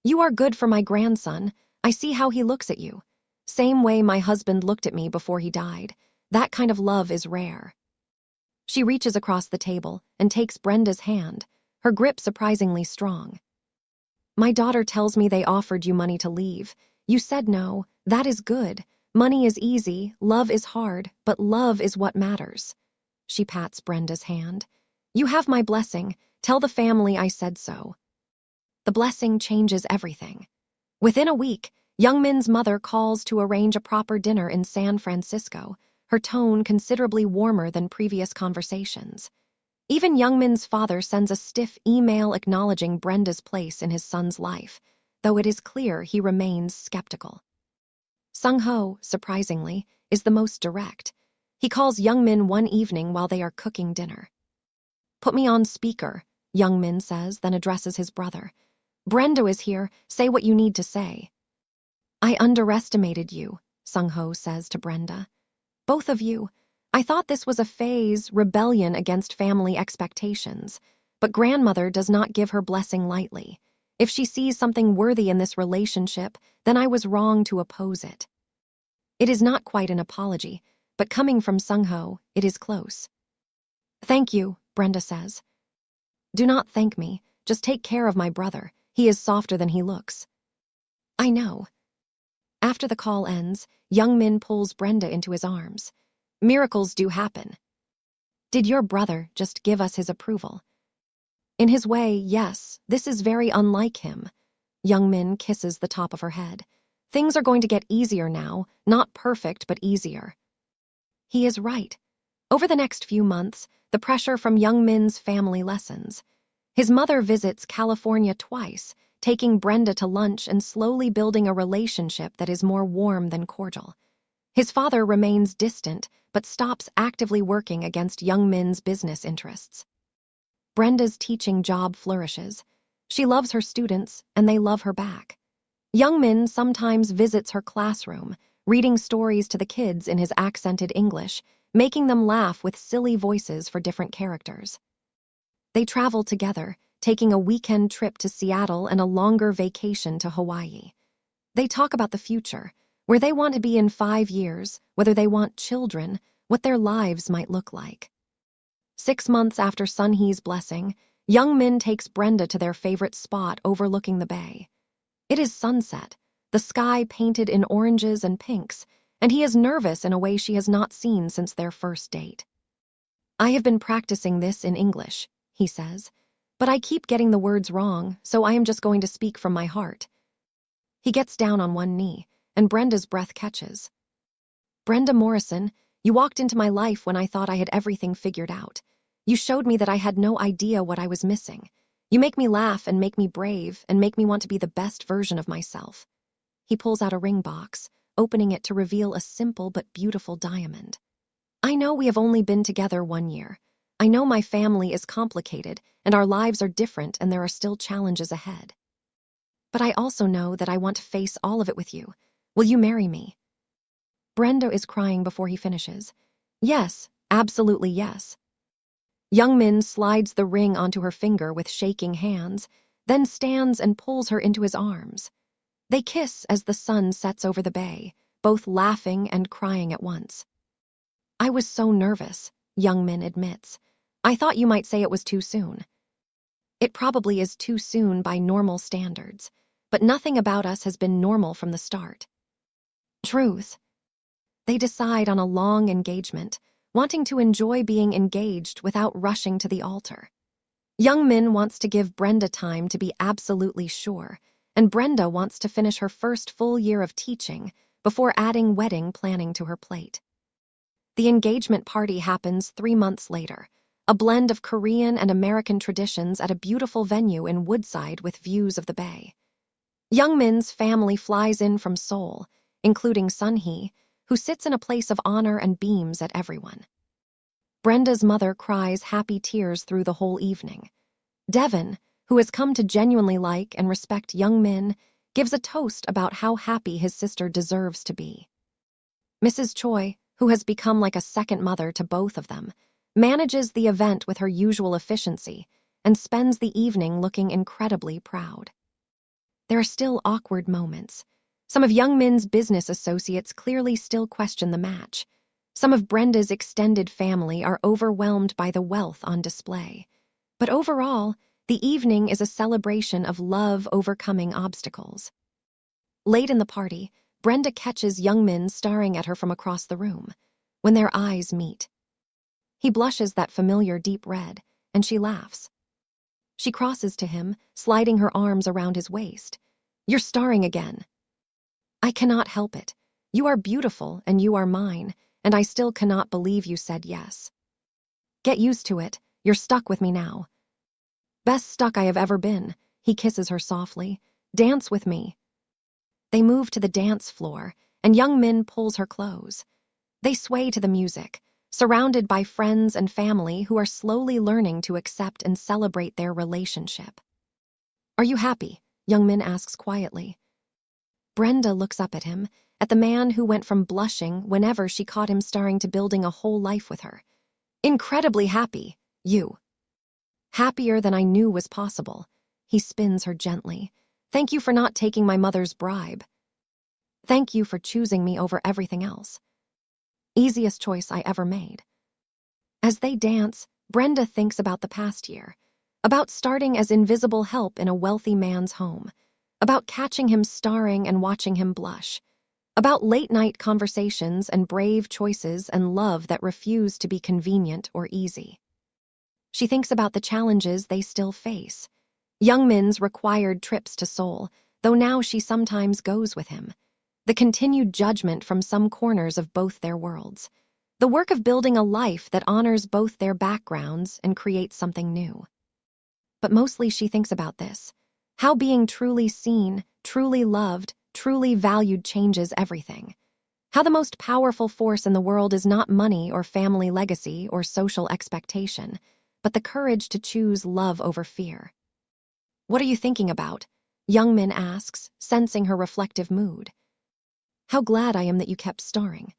"You are good for my grandson. I see how he looks at you. Same way my husband looked at me before he died. That kind of love is rare." She reaches across the table and takes Brenda's hand, her grip surprisingly strong. "My daughter tells me they offered you money to leave. You said no. That is good. Money is easy, love is hard, but love is what matters." She pats Brenda's hand. "You have my blessing. Tell the family I said so." The blessing changes everything. Within a week, Young-min's mother calls to arrange a proper dinner in San Francisco, her tone considerably warmer than previous conversations. Even Young-min's father sends a stiff email acknowledging Brenda's place in his son's life, though it is clear he remains skeptical. Sung-ho, surprisingly, is the most direct. He calls Young-min one evening while they are cooking dinner. "Put me on speaker," Young-min says, then addresses his brother. "Brenda is here. Say what you need to say." "I underestimated you," Sung-ho says to Brenda. "Both of you. I thought this was a phase, rebellion against family expectations. But grandmother does not give her blessing lightly. If she sees something worthy in this relationship, then I was wrong to oppose it." It is not quite an apology, but coming from Sung-ho, it is close. "Thank you," Brenda says. "Do not thank me. Just take care of my brother. He is softer than he looks." "I know." After the call ends, Young-min pulls Brenda into his arms. "Miracles do happen." "Did your brother just give us his approval?" "In his way, yes. This is very unlike him." Young-min kisses the top of her head. "Things are going to get easier now, not perfect, but easier." He is right. Over the next few months, the pressure from Young-min's family lessens. His mother visits California twice, taking Brenda to lunch and slowly building a relationship that is more warm than cordial. His father remains distant, but stops actively working against Young-min's business interests. Brenda's teaching job flourishes. She loves her students, and they love her back. Young-min sometimes visits her classroom, reading stories to the kids in his accented English, making them laugh with silly voices for different characters. They travel together, taking a weekend trip to Seattle and a longer vacation to Hawaii. They talk about the future, where they want to be in 5 years, whether they want children, what their lives might look like. 6 months after Sun-hee's blessing, Young-min takes Brenda to their favorite spot overlooking the bay. It is sunset, the sky painted in oranges and pinks, and he is nervous in a way she has not seen since their first date. "I have been practicing this in English," he says, "but I keep getting the words wrong, so I am just going to speak from my heart." He gets down on one knee, and Brenda's breath catches. "Brenda Morrison, you walked into my life when I thought I had everything figured out. You showed me that I had no idea what I was missing. You make me laugh and make me brave and make me want to be the best version of myself." He pulls out a ring box, opening it to reveal a simple but beautiful diamond. "I know we have only been together 1 year. I know my family is complicated and our lives are different and there are still challenges ahead. But I also know that I want to face all of it with you. Will you marry me?" Brenda is crying before he finishes. "Yes, absolutely yes." Young-min slides the ring onto her finger with shaking hands, then stands and pulls her into his arms. They kiss as the sun sets over the bay, both laughing and crying at once. "I was so nervous," Young-min admits. "I thought you might say it was too soon." It probably is too soon by normal standards, but nothing about us has been normal from the start. Truth. They decide on a long engagement, wanting to enjoy being engaged without rushing to the altar. Young Min wants to give Brenda time to be absolutely sure, and Brenda wants to finish her first full year of teaching before adding wedding planning to her plate. The engagement party happens 3 months later, a blend of Korean and American traditions at a beautiful venue in Woodside with views of the bay. Young Min's family flies in from Seoul, including Sun-hee, who sits in a place of honor and beams at everyone. Brenda's mother cries happy tears through the whole evening. Devon, who has come to genuinely like and respect Young Min, gives a toast about how happy his sister deserves to be. Mrs. Choi, who has become like a second mother to both of them, manages the event with her usual efficiency and spends the evening looking incredibly proud. There are still awkward moments. Some of Young Min's business associates clearly still question the match. Some of Brenda's extended family are overwhelmed by the wealth on display. But overall, the evening is a celebration of love overcoming obstacles. Late in the party, Brenda catches Young Min staring at her from across the room. When their eyes meet, he blushes that familiar deep red, and she laughs. She crosses to him, sliding her arms around his waist. "You're starring again." "I cannot help it. You are beautiful and you are mine, and I still cannot believe you said yes." "Get used to it. You're stuck with me now." "Best stuck I have ever been." He kisses her softly. "Dance with me." They move to the dance floor, and Young Min pulls her close. They sway to the music, surrounded by friends and family who are slowly learning to accept and celebrate their relationship. "Are you happy?" Young Min asks quietly. Brenda looks up at him, at the man who went from blushing whenever she caught him starring to building a whole life with her. "Incredibly happy. You." "Happier than I knew was possible." He spins her gently. "Thank you for not taking my mother's bribe. Thank you for choosing me over everything else. Easiest choice I ever made." As they dance, Brenda thinks about the past year, about starting as invisible help in a wealthy man's home, about catching him starring and watching him blush, about late-night conversations and brave choices and love that refuse to be convenient or easy. She thinks about the challenges they still face. Young Min's required trips to Seoul, though now she sometimes goes with him. The continued judgment from some corners of both their worlds. The work of building a life that honors both their backgrounds and creates something new. But mostly she thinks about this: how being truly seen, truly loved, truly valued changes everything. How the most powerful force in the world is not money or family legacy or social expectation, but the courage to choose love over fear. "What are you thinking about?" Young Min asks, sensing her reflective mood. "How glad I am that you kept starring."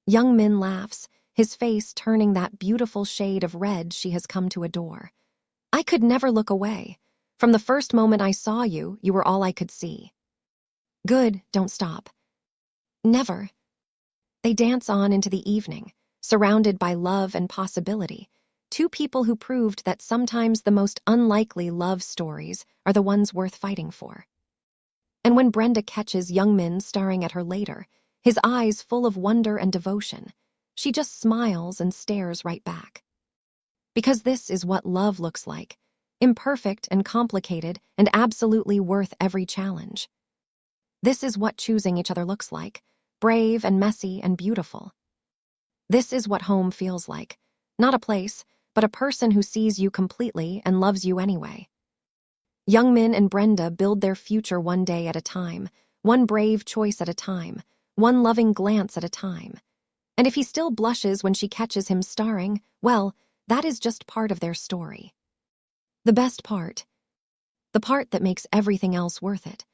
Young Min laughs, his face turning that beautiful shade of red she has come to adore. "I could never look away. From the first moment I saw you, you were all I could see." "Good, don't stop." "Never." They dance on into the evening, surrounded by love and possibility. Two people who proved that sometimes the most unlikely love stories are the ones worth fighting for. And when Brenda catches Young Min staring at her later, his eyes full of wonder and devotion, she just smiles and stares right back. Because this is what love looks like: imperfect and complicated and absolutely worth every challenge. This is what choosing each other looks like: brave and messy and beautiful. This is what home feels like: not a place, but a person who sees you completely and loves you anyway. Young Min and Brenda build their future one day at a time, one brave choice at a time, one loving glance at a time. And if he still blushes when she catches him starring, well, that is just part of their story. The best part. The part that makes everything else worth it.